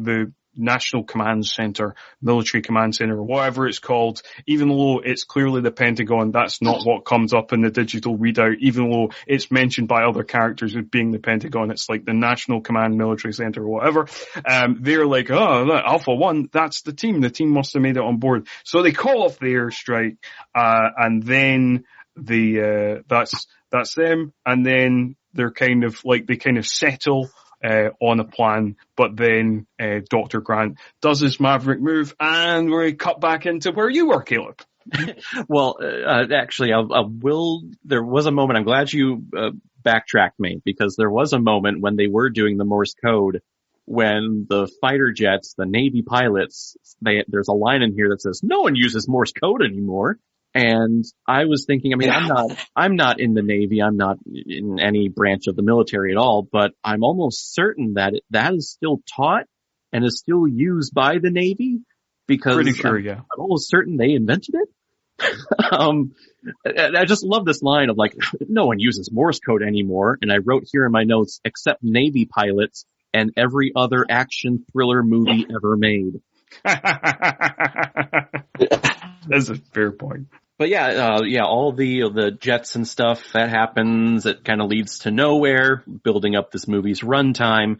Speaker 1: the National Command Center, Military Command Center, or whatever it's called, even though it's clearly the Pentagon, that's not what comes up in the digital readout, even though it's mentioned by other characters as being the Pentagon. It's like the National Command Military Center or whatever. They're like, look, Alpha One, that's the team. The team must have made it on board. So they call off the airstrike, and then that's them, and then they're kind of like, they kind of settle on a plan, but then Dr. Grant does his maverick move, and we cut back into where you were, Caleb.
Speaker 3: Well, actually, there was a moment, I'm glad you backtracked me, because there was a moment when they were doing the Morse code, when the fighter jets, the Navy pilots, there's a line in here that says, no one uses Morse code anymore. And I was thinking, I mean, I'm not in the Navy. I'm not in any branch of the military at all, but I'm almost certain that that is still taught and is still used by the Navy, because
Speaker 1: pretty sure, yeah.
Speaker 3: I'm almost certain they invented it. I just love this line of like, no one uses Morse code anymore. And I wrote here in my notes, except Navy pilots and every other action thriller movie ever made.
Speaker 1: That's a fair point.
Speaker 3: But all the jets and stuff that happens, it kind of leads to nowhere, building up this movie's runtime.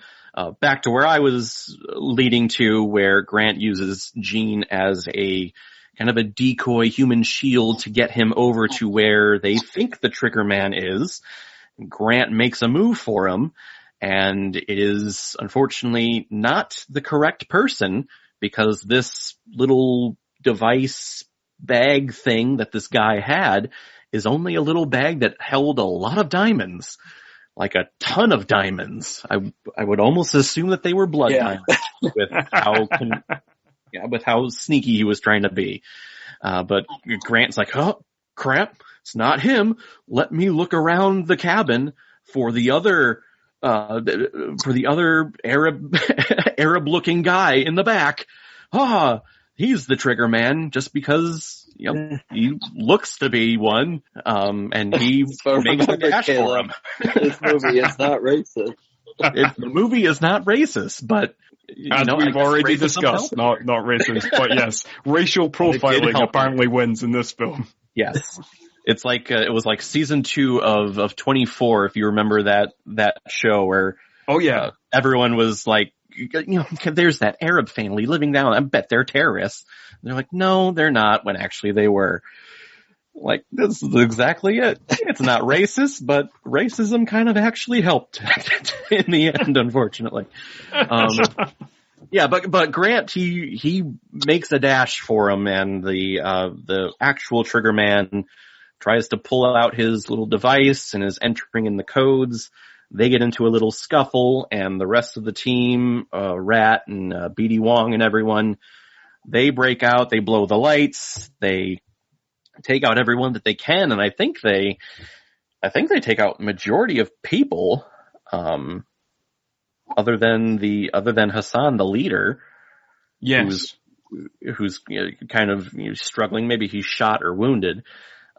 Speaker 3: Back to where I was leading to, where Grant uses Gene as a kind of a decoy human shield to get him over to where they think the Trigger Man is. Grant makes a move for him, and it is unfortunately not the correct person, because this little device bag thing that this guy had is only a little bag that held a lot diamonds, like a ton of diamonds. I would almost assume that they were blood diamonds with how sneaky he was trying to be. But Grant's like, oh crap, it's not him. Let me look around the cabin for the other Arab looking guy in the back. He's the Trigger Man, just because, he looks to be one, and he makes a dash for him.
Speaker 2: This movie is not racist.
Speaker 3: The movie is not racist, but
Speaker 1: as we've already discussed, not racist, but yes, racial profiling apparently wins in this film.
Speaker 3: Yes. It's like, it was like season 2 of 24, if you remember that show where, everyone was like, there's that Arab family living down, I bet they're terrorists. And they're like, no, they're not, when actually they were. Like, this is exactly it. It's not racist, but racism kind of actually helped in the end, unfortunately. But Grant, he makes a dash for him, and the actual Trigger Man tries to pull out his little device and is entering in the codes. They get into a little scuffle, and the rest of the team, Rat and BD Wong and everyone, they break out, they blow the lights, they take out everyone that they can, and I think they take out majority of people, other than Hassan, the leader.
Speaker 1: Yes.
Speaker 3: Who's kind of struggling. Maybe he's shot or wounded.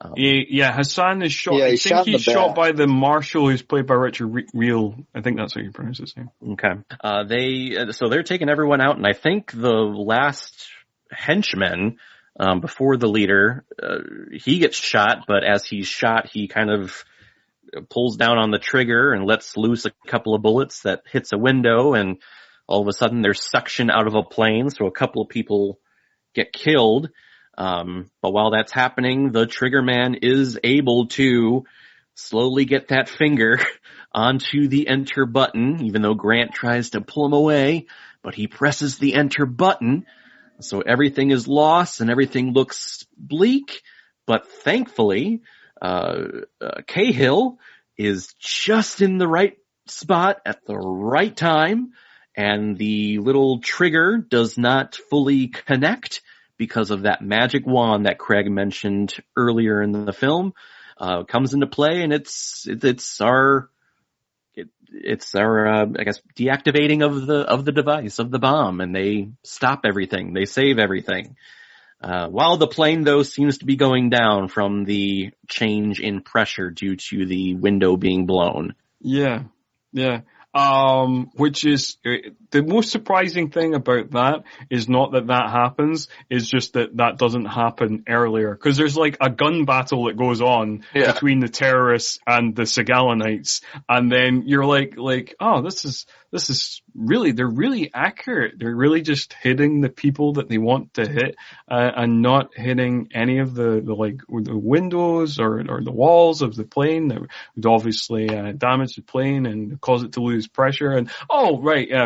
Speaker 1: Hassan is shot. I think he's shot by the marshal, who's played by Richard Reel. I think that's how you pronounce his name.
Speaker 3: Okay. They're taking everyone out, and I think the last henchmen, before the leader, he gets shot, but as he's shot, he kind of pulls down on the trigger and lets loose a couple of bullets that hits a window, and all of a sudden there's suction out of a plane, so a couple of people get killed. But while that's happening, the trigger man is able to slowly get that finger onto the enter button, even though Grant tries to pull him away, but he presses the enter button. So everything is lost and everything looks bleak, but thankfully, Cahill is just in the right spot at the right time, and the little trigger does not fully connect because of that magic wand that Craig mentioned earlier in the film. Comes into play, and it's our I guess deactivating of the device, of the bomb, and they stop everything. They save everything. While the plane, though, seems to be going down from the change in pressure due to the window being blown.
Speaker 1: Yeah. Which is, the most surprising thing about that is not that happens, is just that doesn't happen earlier. Cause there's like a gun battle that goes on between the terrorists and the Segalonites. And then you're like, oh, this is really, they're really accurate. They're really just hitting the people that they want to hit, and not hitting any of the windows or the walls of the plane that would obviously damage the plane and cause it to lose pressure. And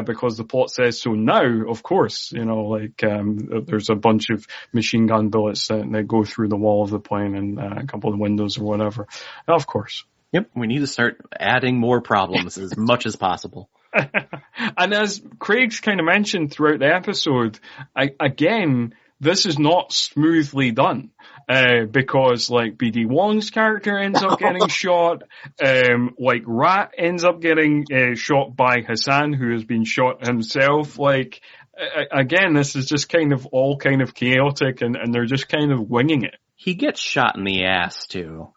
Speaker 1: because the plot says so now, of course, there's a bunch of machine gun bullets that go through the wall of the plane and a couple of windows or whatever. Of course.
Speaker 3: Yep, we need to start adding more problems as much as possible.
Speaker 1: And as Craig's kind of mentioned throughout the episode, again, this is not smoothly done, because BD Wong's character ends up getting shot, Rat ends up getting shot by Hassan, who has been shot himself. Again, this is just all chaotic, and they're just kind of winging it.
Speaker 3: He gets shot in the ass too.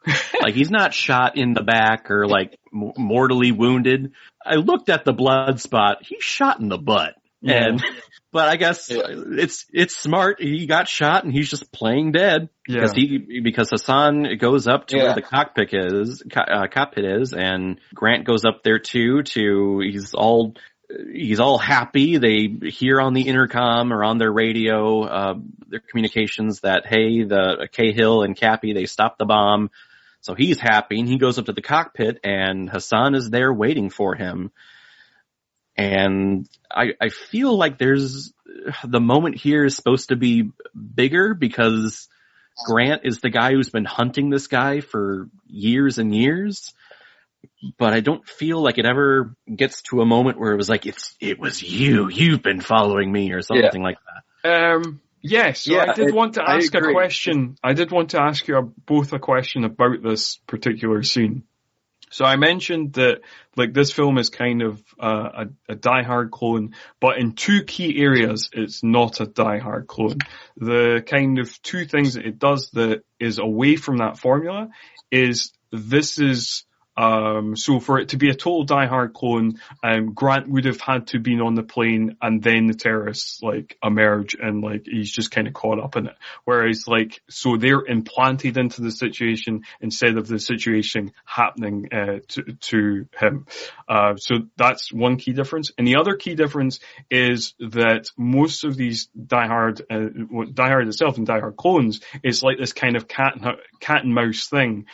Speaker 3: He's not shot in the back or mortally wounded. I looked at the blood spot. He's shot in the butt.
Speaker 1: Yeah.
Speaker 3: But I guess it's smart. He got shot and he's just playing dead.
Speaker 1: Yeah.
Speaker 3: Because Hassan goes up to where the cockpit is, and Grant goes up there too. He's all happy. They hear on the intercom or on their radio, their communications that, hey, the Cahill and Cappy, they stopped the bomb. So he's happy, and he goes up to the cockpit, and Hassan is there waiting for him. And I feel like the moment here is supposed to be bigger because Grant is the guy who's been hunting this guy for years and years. But I don't feel like it ever gets to a moment where it was it was you've been following me or something like that.
Speaker 1: Yes. So I did want to ask a question. I did want to ask you both a question about this particular scene. So I mentioned that this film is kind of a Die Hard clone, but in two key areas it's not a Die Hard clone. The kind of two things that it does that is away from that formula is so for it to be a total Die Hard clone, Grant would have had to been on the plane, and then the terrorists emerge, and he's just kind of caught up in it. Whereas so they're implanted into the situation instead of the situation happening to him. So that's one key difference. And the other key difference is that most of these Die Hard itself and Die Hard clones is this kind of cat and mouse thing,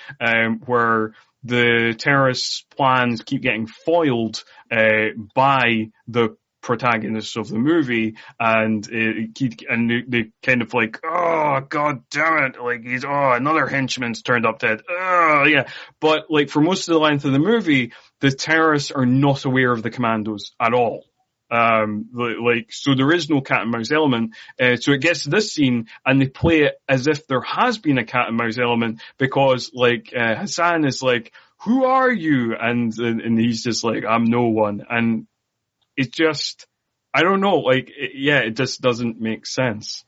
Speaker 1: where the terrorists' plans keep getting foiled by the protagonists of the movie, and they kind of oh god damn it, another henchman's turned up dead. But for most of the length of the movie, the terrorists are not aware of the commandos at all. So there is no cat and mouse element. So it gets to this scene and they play it as if there has been a cat and mouse element, because Hassan is who are you? And he's just I'm no one. And it just, I don't know, it just doesn't make sense.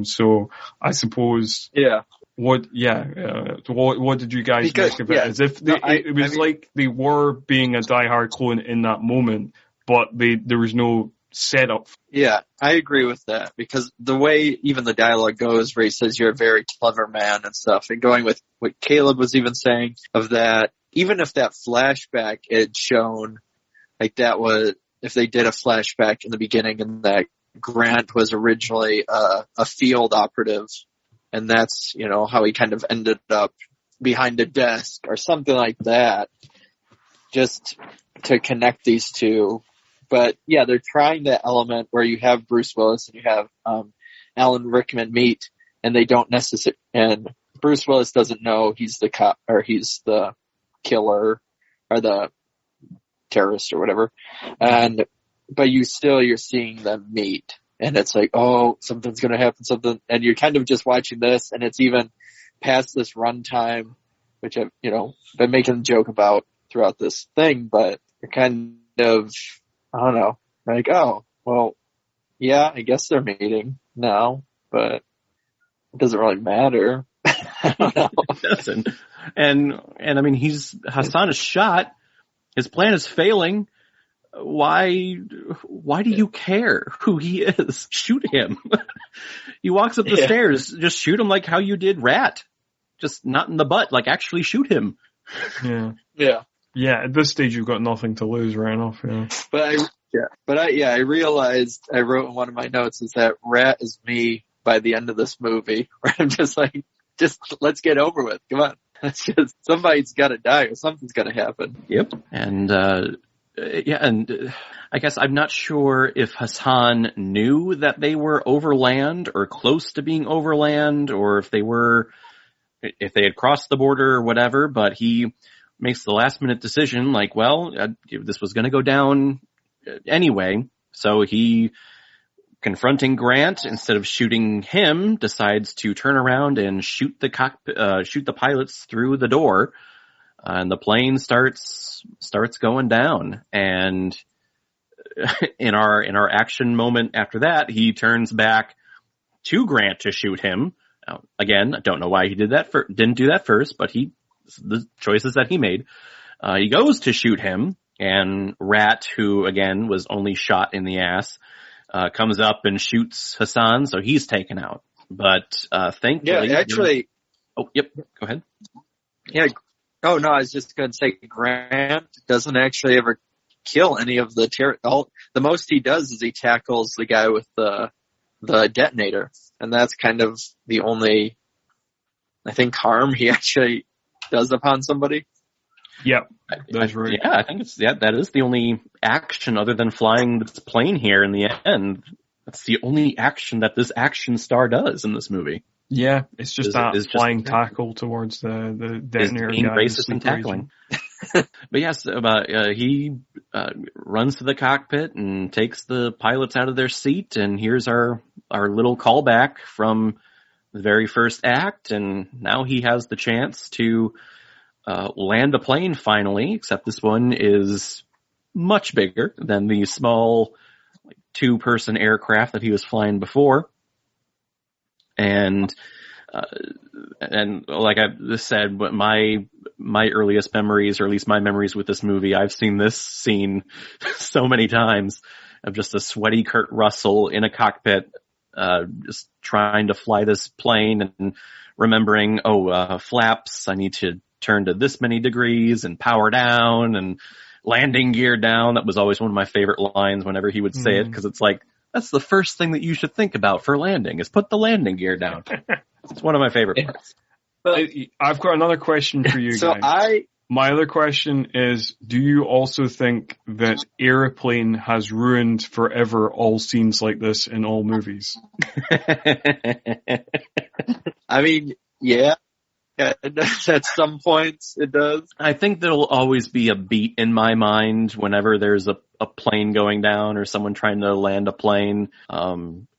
Speaker 1: So I suppose.
Speaker 2: Yeah.
Speaker 1: What did you guys think of it? As if they were being a Die Hard clone in that moment, but there was no setup.
Speaker 2: Yeah, I agree with that, because the way even the dialogue goes, where he says you're a very clever man and stuff, and going with what Caleb was even saying of that, even if that flashback had shown, like that was, if they did a flashback in the beginning and that Grant was originally a field operative, and that's, you know, how he kind of ended up behind a desk or something like that, just to connect these two. But yeah, they're trying that element where you have Bruce Willis and you have Alan Rickman meet, and they don't necessarily, and Bruce Willis doesn't know he's the cop, or he's the killer or the terrorist or whatever. But you're seeing them meet, and it's like, oh, something's going to happen, something. And you're kind of just watching this, and it's even past this runtime, which I've, you know, been making a joke about throughout this thing, but you're kind of, I don't know, like, oh, well, yeah, I guess they're meeting now, but it doesn't really matter. I don't know.
Speaker 3: It doesn't. And I mean, Hassan is shot. His plan is failing. Why do you care who he is? Shoot him. He walks up the stairs. Just shoot him like how you did Rat. Just not in the butt. Like, actually shoot him.
Speaker 1: Yeah.
Speaker 2: Yeah.
Speaker 1: Yeah, at this stage you've got nothing to lose, right off. Yeah.
Speaker 2: I realized, I wrote in one of my notes, is that Rat is me by the end of this movie, where I'm just like, let's get over with. Come on. It's just, somebody's got to die or something's got to happen.
Speaker 3: Yep. And, I guess I'm not sure if Hassan knew that they were overland or close to being overland, or if they had crossed the border or whatever, but he makes the last minute decision, like, well, this was going to go down anyway. So he, confronting Grant, instead of shooting him, decides to turn around and shoot the pilots through the door. And the plane starts going down. And in our action moment after that, he turns back to Grant to shoot him. Now, again, I don't know why he didn't do that first, but the choices that he made. He goes to shoot him, and Rat, who again was only shot in the ass, comes up and shoots Hassan, so he's taken out. But thankfully,
Speaker 2: yeah, actually.
Speaker 3: Oh, yep. Go ahead.
Speaker 2: Yeah. Oh no, I was just going to say Grant doesn't actually ever kill any of the the most he does is he tackles the guy with the detonator, and that's kind of the only, I think, harm he actually does upon somebody.
Speaker 1: Yep. That's right.
Speaker 3: Yeah, I think that is the only action other than flying this plane here in the end. That's the only action that this action star does in this movie.
Speaker 1: Yeah, it's just flying tackle towards the detonator
Speaker 3: being
Speaker 1: guy.
Speaker 3: Racist and tackling. But yes, he runs to the cockpit and takes the pilots out of their seat, and here's our little callback from the very first act, and now he has the chance to land a plane finally, except this one is much bigger than the small, like, 2-person aircraft that he was flying before. And like I said, but my earliest memories, or at least my memories with this movie, I've seen this scene so many times of just a sweaty Kurt Russell in a cockpit, just trying to fly this plane and remembering, flaps, I need to turn to this many degrees and power down and landing gear down. That was always one of my favorite lines whenever he would say it, because it's like, that's the first thing that you should think about for landing, is put the landing gear down. It's one of my favorite parts.
Speaker 1: I've got another question for you guys. My other question is, do you also think that Airplane has ruined forever all scenes like this in all movies?
Speaker 2: I mean, yeah. At some points it does.
Speaker 3: I think there'll always be a beat in my mind whenever there's a plane going down or someone trying to land a plane.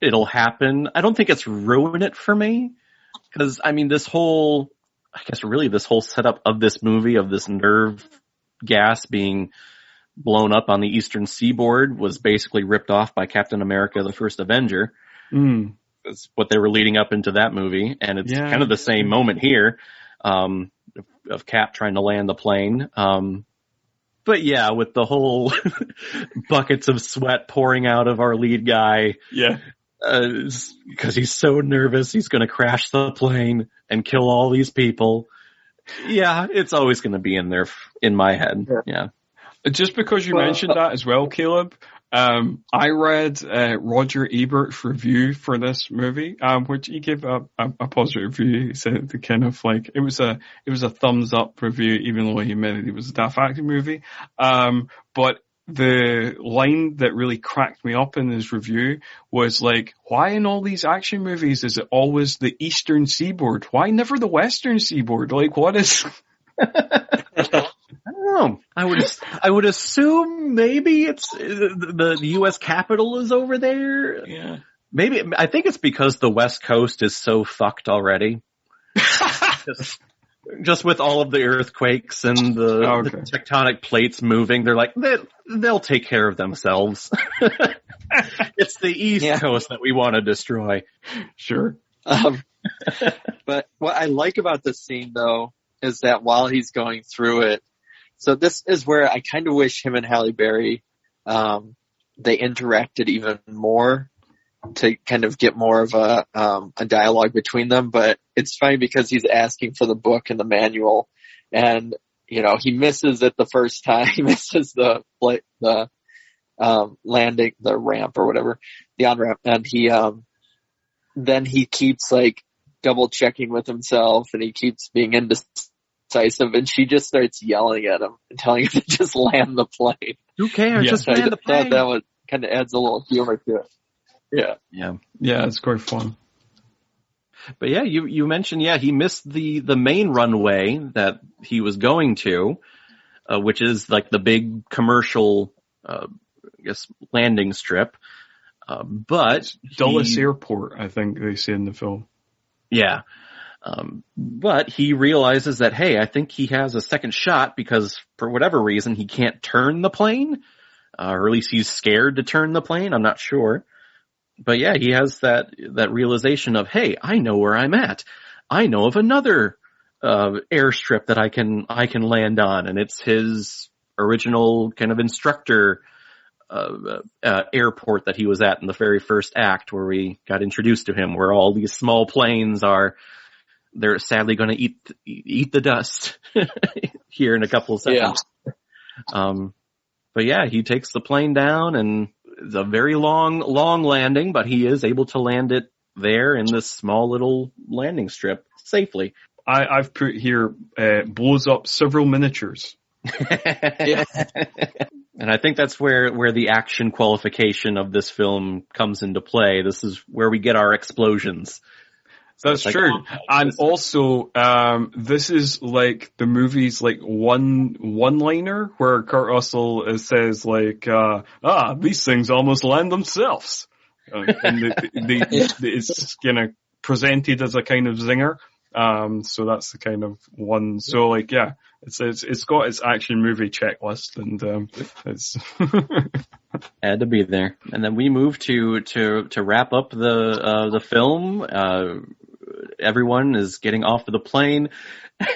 Speaker 3: It'll happen. I don't think it's ruined it for me, because I mean, this whole setup of this movie, of this nerve gas being blown up on the eastern seaboard, was basically ripped off by Captain America: The First Avenger. That's what they were leading up into that movie, and it's kind of the same moment here, of Cap trying to land the plane. But yeah, with the whole buckets of sweat pouring out of our lead guy.
Speaker 1: Yeah.
Speaker 3: Because he's so nervous, he's going to crash the plane and kill all these people. Yeah, it's always going to be in there in my head. Yeah.
Speaker 1: Just because you mentioned that as well, Caleb, I read Roger Ebert's review for this movie, which he gave a positive review. He said the kind of like it was a thumbs up review, even though he admitted it was a daft action movie. But the line that really cracked me up in his review was like, why in all these action movies is it always the Eastern Seaboard? Why never the Western Seaboard? Like, what is...
Speaker 3: I don't know. I would assume maybe it's the U.S. Capitol is over there.
Speaker 1: Yeah.
Speaker 3: Maybe, I think it's because the West Coast is so fucked already. Just with all of the earthquakes and the tectonic plates moving, they're like, they'll take care of themselves. It's the East Coast that we want to destroy.
Speaker 1: Sure.
Speaker 2: But what I like about this scene, though, is that while he's going through it, so this is where I kind of wish him and Halle Berry, they interacted even more to kind of get more of a dialogue between them. But it's funny because he's asking for the book and the manual, and he misses it the first time. He misses the landing, the ramp or whatever, the on-ramp, and then he keeps like double checking with himself, and he keeps being indecisive, and she just starts yelling at him and telling him to just land the plane.
Speaker 3: Who cares? Just land the plane.
Speaker 2: That was kind of adds a little humor to it.
Speaker 1: Yeah, it's quite fun.
Speaker 3: But yeah, you mentioned, he missed the main runway that he was going to, which is like the big commercial, I guess, landing strip. But
Speaker 1: Dulles Airport, I think they say in the film.
Speaker 3: Yeah. But he realizes that, hey, I think he has a second shot because for whatever reason he can't turn the plane, or at least he's scared to turn the plane. I'm not sure. But yeah, he has that realization of, hey, I know where I'm at. I know of another airstrip that I can land on, and it's his original kind of instructor airport that he was at in the very first act, where we got introduced to him, where all these small planes they're sadly going to eat the dust here in a couple of seconds. Yeah. But yeah, he takes the plane down, and it's a very long landing, but he is able to land it there in this small little landing strip safely.
Speaker 1: I've put here, blows up several miniatures.
Speaker 3: Yeah. And I think that's where the action qualification of this film comes into play. This is where we get our explosions.
Speaker 1: That's true. And also, this is like the movie's like one-liner where Kurt Russell says like, these things almost land themselves. And it's kind of presented as a kind of zinger. So that's the kind of one. So like, yeah, it's got its action movie checklist, and it's
Speaker 3: had to be there. And then we move to wrap up the film. Everyone is getting off of the plane,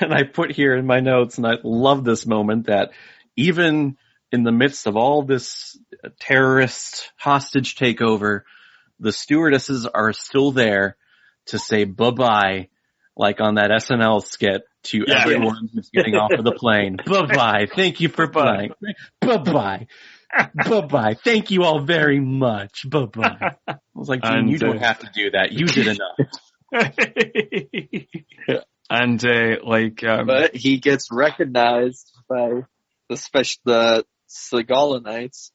Speaker 3: and I put here in my notes, and I love this moment, that even in the midst of all this terrorist hostage takeover, the stewardesses are still there to say bye-bye, like on that SNL skit, to everyone who's getting off of the plane. Bye-bye. Thank you for flying. Bye-bye. Bye-bye. Thank you all very much. Bye-bye. I was like, Gene, you don't have to do that. You did enough.
Speaker 1: And
Speaker 2: but he gets recognized by the Seagalinites.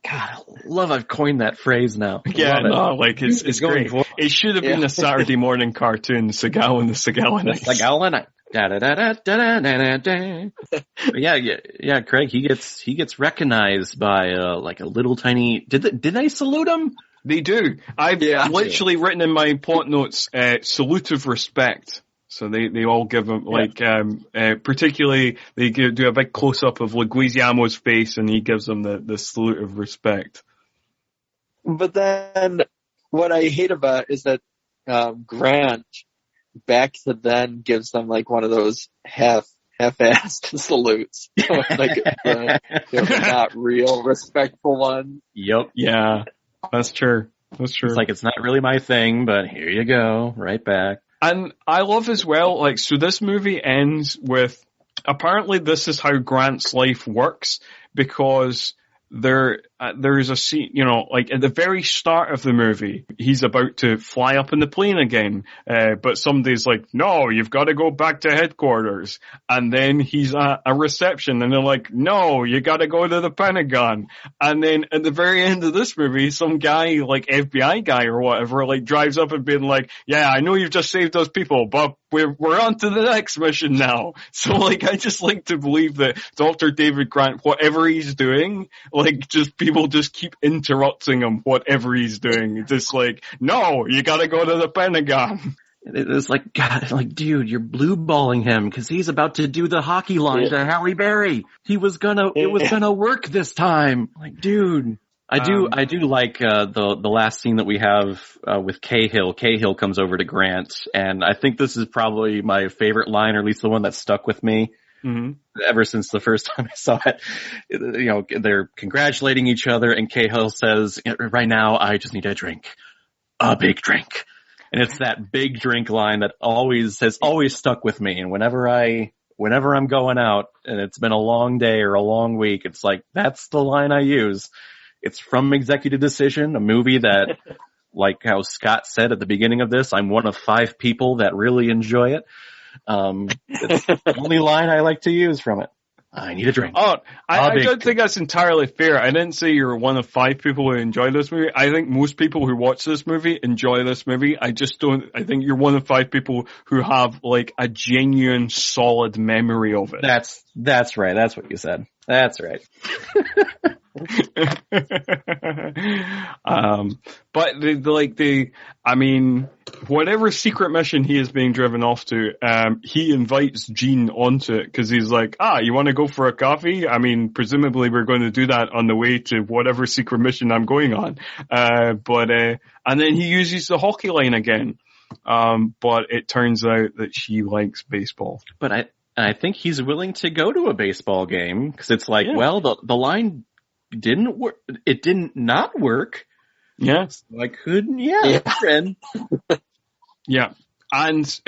Speaker 3: God, I love I've coined that phrase now.
Speaker 1: Yeah, no, like it's great. It should have been a Saturday morning cartoon, Seagal and the Seagalinites.
Speaker 3: Seagalinites. Yeah, Craig, he gets recognized by like a little tiny. Did they salute him?
Speaker 1: They do. I've literally written in my plot notes, salute of respect. So they all give him, particularly they do a big close up of Leguizamo's face, and he gives them the salute of respect.
Speaker 2: But then what I hate about it is that Grant back to then gives them like one of those half half-assed salutes. Like the not real respectful one.
Speaker 3: Yep.
Speaker 1: Yeah, that's true. That's true.
Speaker 3: It's like, it's not really my thing, but here you go, right back.
Speaker 1: And I love as well, like, so this movie ends with, apparently this is how Grant's life works, because there's a scene, like at the very start of the movie, he's about to fly up in the plane again, but somebody's like, no, you've got to go back to headquarters. And then he's at a reception and they're like, no, you got to go to the Pentagon. And then at the very end of this movie, some guy, like FBI guy or whatever, like drives up and being like, yeah, I know you've just saved those people, but we're on to the next mission now. So like, I just like to believe that Dr. David Grant, whatever he's doing, like, just people just keep interrupting him, whatever he's doing. Just like, no, you gotta go to the Pentagon.
Speaker 3: It's like, God, like, dude, you're blue balling him because he's about to do the hockey line to Halle Berry. It was gonna work this time. Like, dude. I do like, the last scene that we have, with Cahill. Cahill comes over to Grant, and I think this is probably my favorite line, or at least the one that stuck with me. Mm-hmm. Ever since the first time I saw it. They're congratulating each other, and Cahill says, right now, I just need a drink. A big drink. And it's that big drink line that has always stuck with me. And whenever I'm going out, and it's been a long day or a long week, it's like, that's the line I use. It's from Executive Decision, a movie that, like how Scott said at the beginning of this, I'm one of 5 people that really enjoy it. It's the only line I like to use from it. I need a drink.
Speaker 1: Oh, I don't think that's entirely fair. I didn't say you're one of 5 people who enjoy this movie. I think most people who watch this movie enjoy this movie. I think you're one of 5 people who have like a genuine solid memory of it.
Speaker 3: That's right. That's what you said. That's right.
Speaker 1: But whatever secret mission he is being driven off to, he invites Gene onto it because he's like, you want to go for a coffee? I mean, presumably we're going to do that on the way to whatever secret mission I'm going on. And then he uses the hockey line again. But it turns out that she likes baseball.
Speaker 3: But I think he's willing to go to a baseball game because it's like, well, the line didn't work. It didn't not work.
Speaker 1: Yeah.
Speaker 3: So I couldn't. Friend.
Speaker 1: Yeah. And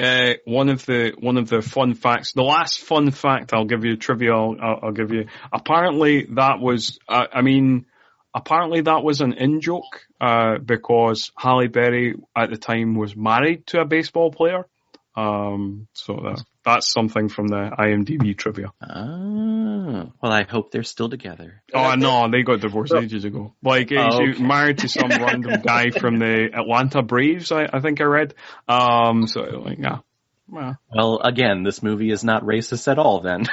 Speaker 1: one of the fun facts, the last fun fact I'll give you, trivia I'll give you. Apparently that was an in-joke, because Halle Berry at the time was married to a baseball player. So that's something from the IMDb trivia.
Speaker 3: Oh, well, I hope they're still together.
Speaker 1: Oh, no, they got divorced ages ago. Like, she married to some random guy from the Atlanta Braves, I think I read.
Speaker 3: Well, again, this movie is not racist at all then.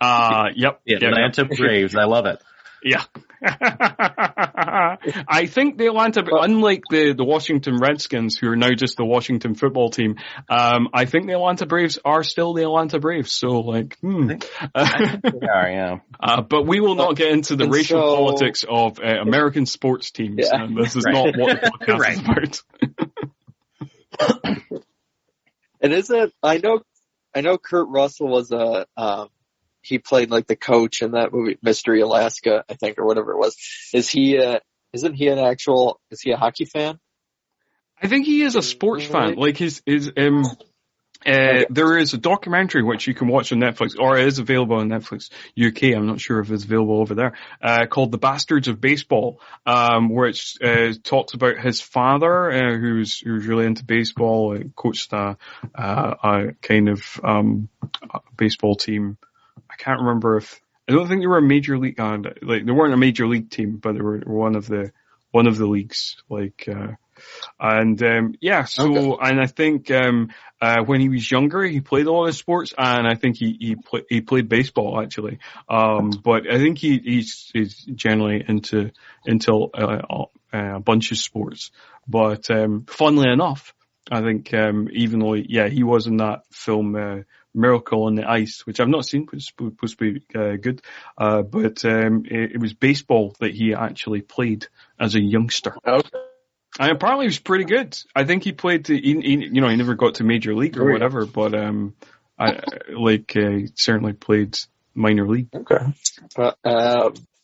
Speaker 1: Yep.
Speaker 3: The Atlanta Braves, I love it.
Speaker 1: Yeah. I think the Atlanta, unlike the Washington Redskins, who are now just the Washington football team, I think the Atlanta Braves are still the Atlanta Braves. So, I think
Speaker 3: they are, yeah.
Speaker 1: But we will not get into the racial politics of American sports teams.
Speaker 2: Yeah.
Speaker 1: This is not what the podcast is about.
Speaker 2: And is it? I know Kurt Russell was he played like the coach in that movie, Mystery Alaska, I think, or whatever it was. Isn't he is he a hockey fan?
Speaker 1: I think he is a sports fan. Like there is a documentary which you can watch on Netflix, or it is available on Netflix UK. I'm not sure if it's available over there, called The Bastards of Baseball, which talks about his father, who's really into baseball, coached a kind of baseball team. I can't remember I don't think they were a major league, they weren't a major league team, but they were one of the leagues, and I think, when he was younger, he played a lot of sports, and I think he played baseball actually. But I think he's generally into a bunch of sports. But, funnily enough, I think, even though, he was in that film, Miracle on the Ice, which I've not seen, which is supposed to be good. But it was baseball that he actually played as a youngster.
Speaker 2: Okay.
Speaker 1: And apparently he was pretty good. I think he played he never got to Major League or whatever, but certainly played minor league.
Speaker 2: Okay.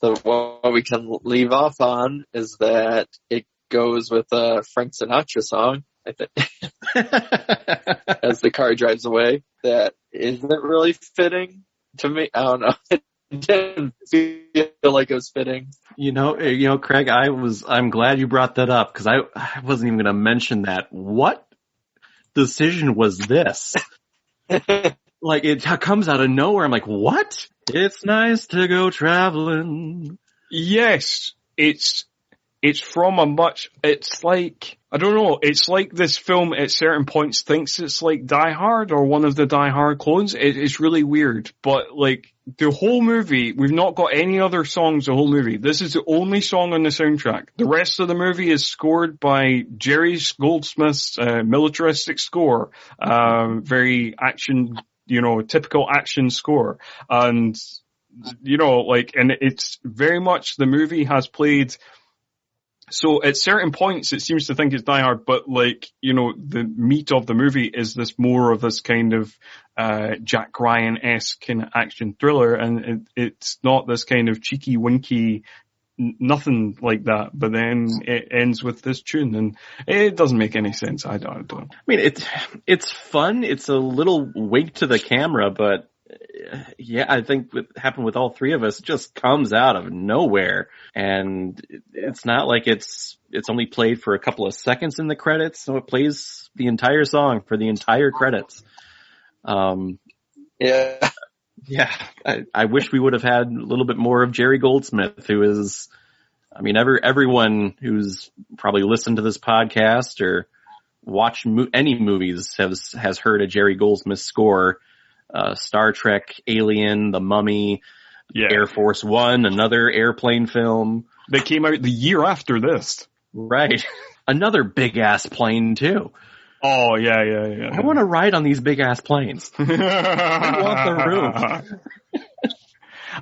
Speaker 2: So what we can leave off on is that it goes with a Frank Sinatra song, I think, as the car drives away. That isn't really fitting to me. I don't know. It didn't feel like it was fitting.
Speaker 3: You know, Craig, I'm glad you brought that up because I wasn't even going to mention that. What decision was this? Like, it comes out of nowhere. I'm like, what? It's nice to go traveling.
Speaker 1: Yes, it's from it's like, I don't know, it's like this film at certain points thinks it's like Die Hard or one of the Die Hard clones. It's really weird, but like the whole movie, we've not got any other songs the whole movie. This is the only song on the soundtrack. The rest of the movie is scored by Jerry Goldsmith's militaristic score, very action, typical action score. And, and it's very much the movie has played. So at certain points it seems to think it's Die Hard, but the meat of the movie is this more of this kind of, Jack Ryan-esque kind of action thriller, and it's not this kind of cheeky winky, nothing like that, but then it ends with this tune, and it doesn't make any sense. I don't.
Speaker 3: I mean, it's fun. It's a little wink to the camera, but yeah, I think what happened with all three of us just comes out of nowhere, and it's not like it's only played for a couple of seconds in the credits, so it plays the entire song for the entire credits. Yeah, I wish we would have had a little bit more of Jerry Goldsmith, who is, I mean, everyone who's probably listened to this podcast or watched any movies has heard a Jerry Goldsmith score. Star Trek, Alien, The Mummy, Air Force One, another airplane film.
Speaker 1: They came out the year after this.
Speaker 3: Right. Another big ass plane too.
Speaker 1: Oh, yeah.
Speaker 3: I want to ride on these big ass planes. I want the room.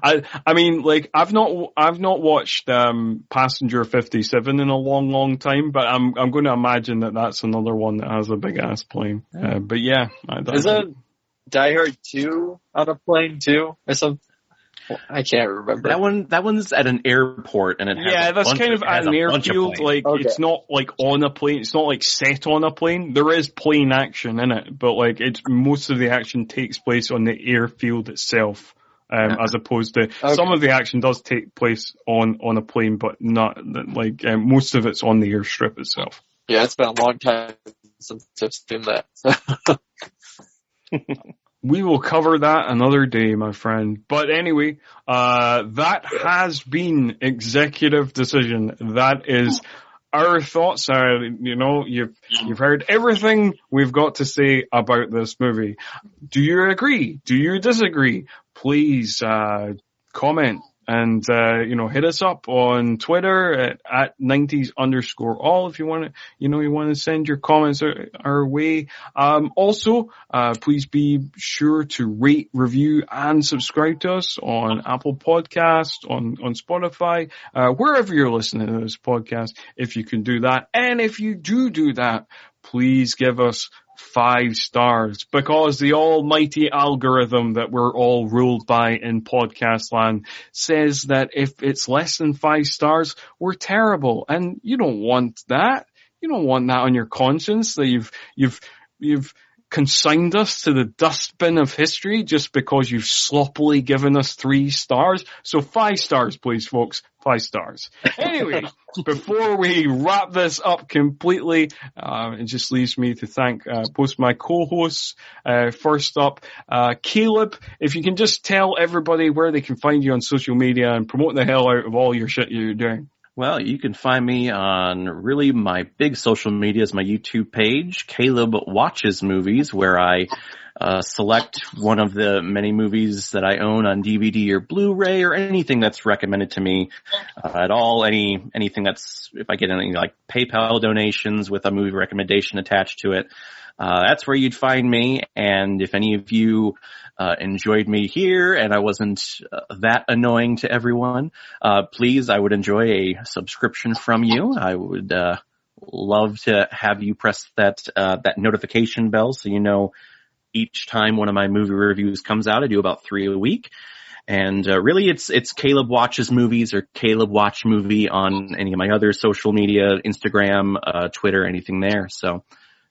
Speaker 1: I mean, like, I've not watched, Passenger 57 in a long, long time, but I'm going to imagine that that's another one that has a big ass plane. But yeah.
Speaker 2: Isn't Die Hard 2 on a plane too? Or something? I can't remember.
Speaker 3: That one's at an airport, and
Speaker 1: that's kind of at an airfield. Like, okay. It's not like on a plane. It's not like set on a plane. There is plane action in it, but like most of the action takes place on the airfield itself, as opposed to some of the action does take place on a plane, but not like most of it's on the airstrip itself.
Speaker 2: Yeah, it's been a long time since I've seen that.
Speaker 1: We will cover that another day, my friend. But anyway, that has been Executive Decision. That is our thoughts. You've heard everything we've got to say about this movie. Do you agree? Do you disagree? Please, comment. And, hit us up on Twitter at 90s_all if you want to send your comments our way. Also, please be sure to rate, review, and subscribe to us on Apple Podcasts, on Spotify, wherever you're listening to this podcast, if you can do that. And if you do that, please give us 5 stars, because the almighty algorithm that we're all ruled by in podcast land says that if it's less than 5 stars, we're terrible. And you don't want that. You don't want that on your conscience, that you've consigned us to the dustbin of history just because you've sloppily given us 3 stars. So 5 stars, please, folks. 5 stars. Anyway, before we wrap this up completely, it just leaves me to thank both my co-hosts. First up, Caleb, if you can just tell everybody where they can find you on social media and promote the hell out of all your shit you're doing.
Speaker 3: Well, you can find me on really my big social media is my YouTube page, Caleb Watches Movies, where I select one of the many movies that I own on DVD or Blu-ray or anything that's recommended to me at all. Anything that's, if I get anything like PayPal donations with a movie recommendation attached to it, that's where you'd find me. And if any of you enjoyed me here and I wasn't that annoying to everyone, please, I would enjoy a subscription from you. I would love to have you press that notification bell so you know each time one of my movie reviews comes out. I do about 3 a week. And really, it's Caleb Watches Movies or Caleb Watch Movie on any of my other social media, Instagram, Twitter, anything there. So,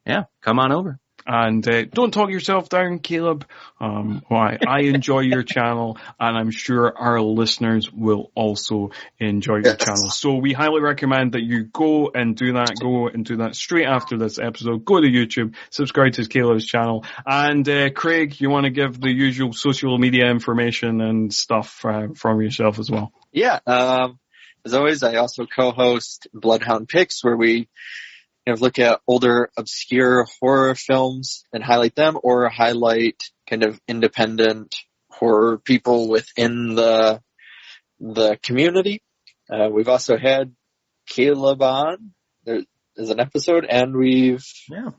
Speaker 3: yeah, come on over.
Speaker 1: And don't talk yourself down, Caleb. I enjoy your channel, and I'm sure our listeners will also enjoy your channel. So we highly recommend that you go and do that straight after this episode. Go to YouTube, subscribe to Caleb's channel. And Craig, you want to give the usual social media information and stuff from yourself as well?
Speaker 2: Yeah. As always, I also co-host Bloodhound Picks, where we look at older, obscure horror films and highlight them, or highlight kind of independent horror people within the community. We've also had Caleb on. There's an episode, and we've been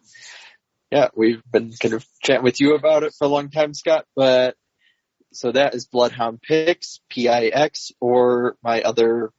Speaker 2: kind of chatting with you about it for a long time, Scott. But so that is Bloodhound Picks, PIX, or my other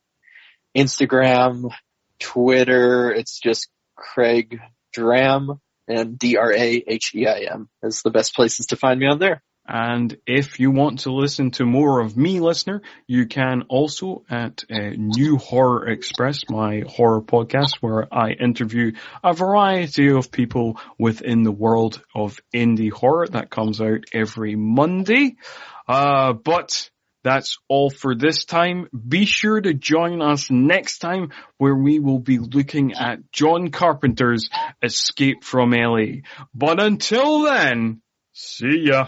Speaker 2: Instagram, Twitter. It's just Craig Dram, and DRAHEIM is the best places to find me on there.
Speaker 1: And if you want to listen to more of me, listener, you can also at New Horror Express, my horror podcast, where I interview a variety of people within the world of indie horror. That comes out every Monday. But that's all for this time. Be sure to join us next time, where we will be looking at John Carpenter's Escape from LA. But until then, see ya.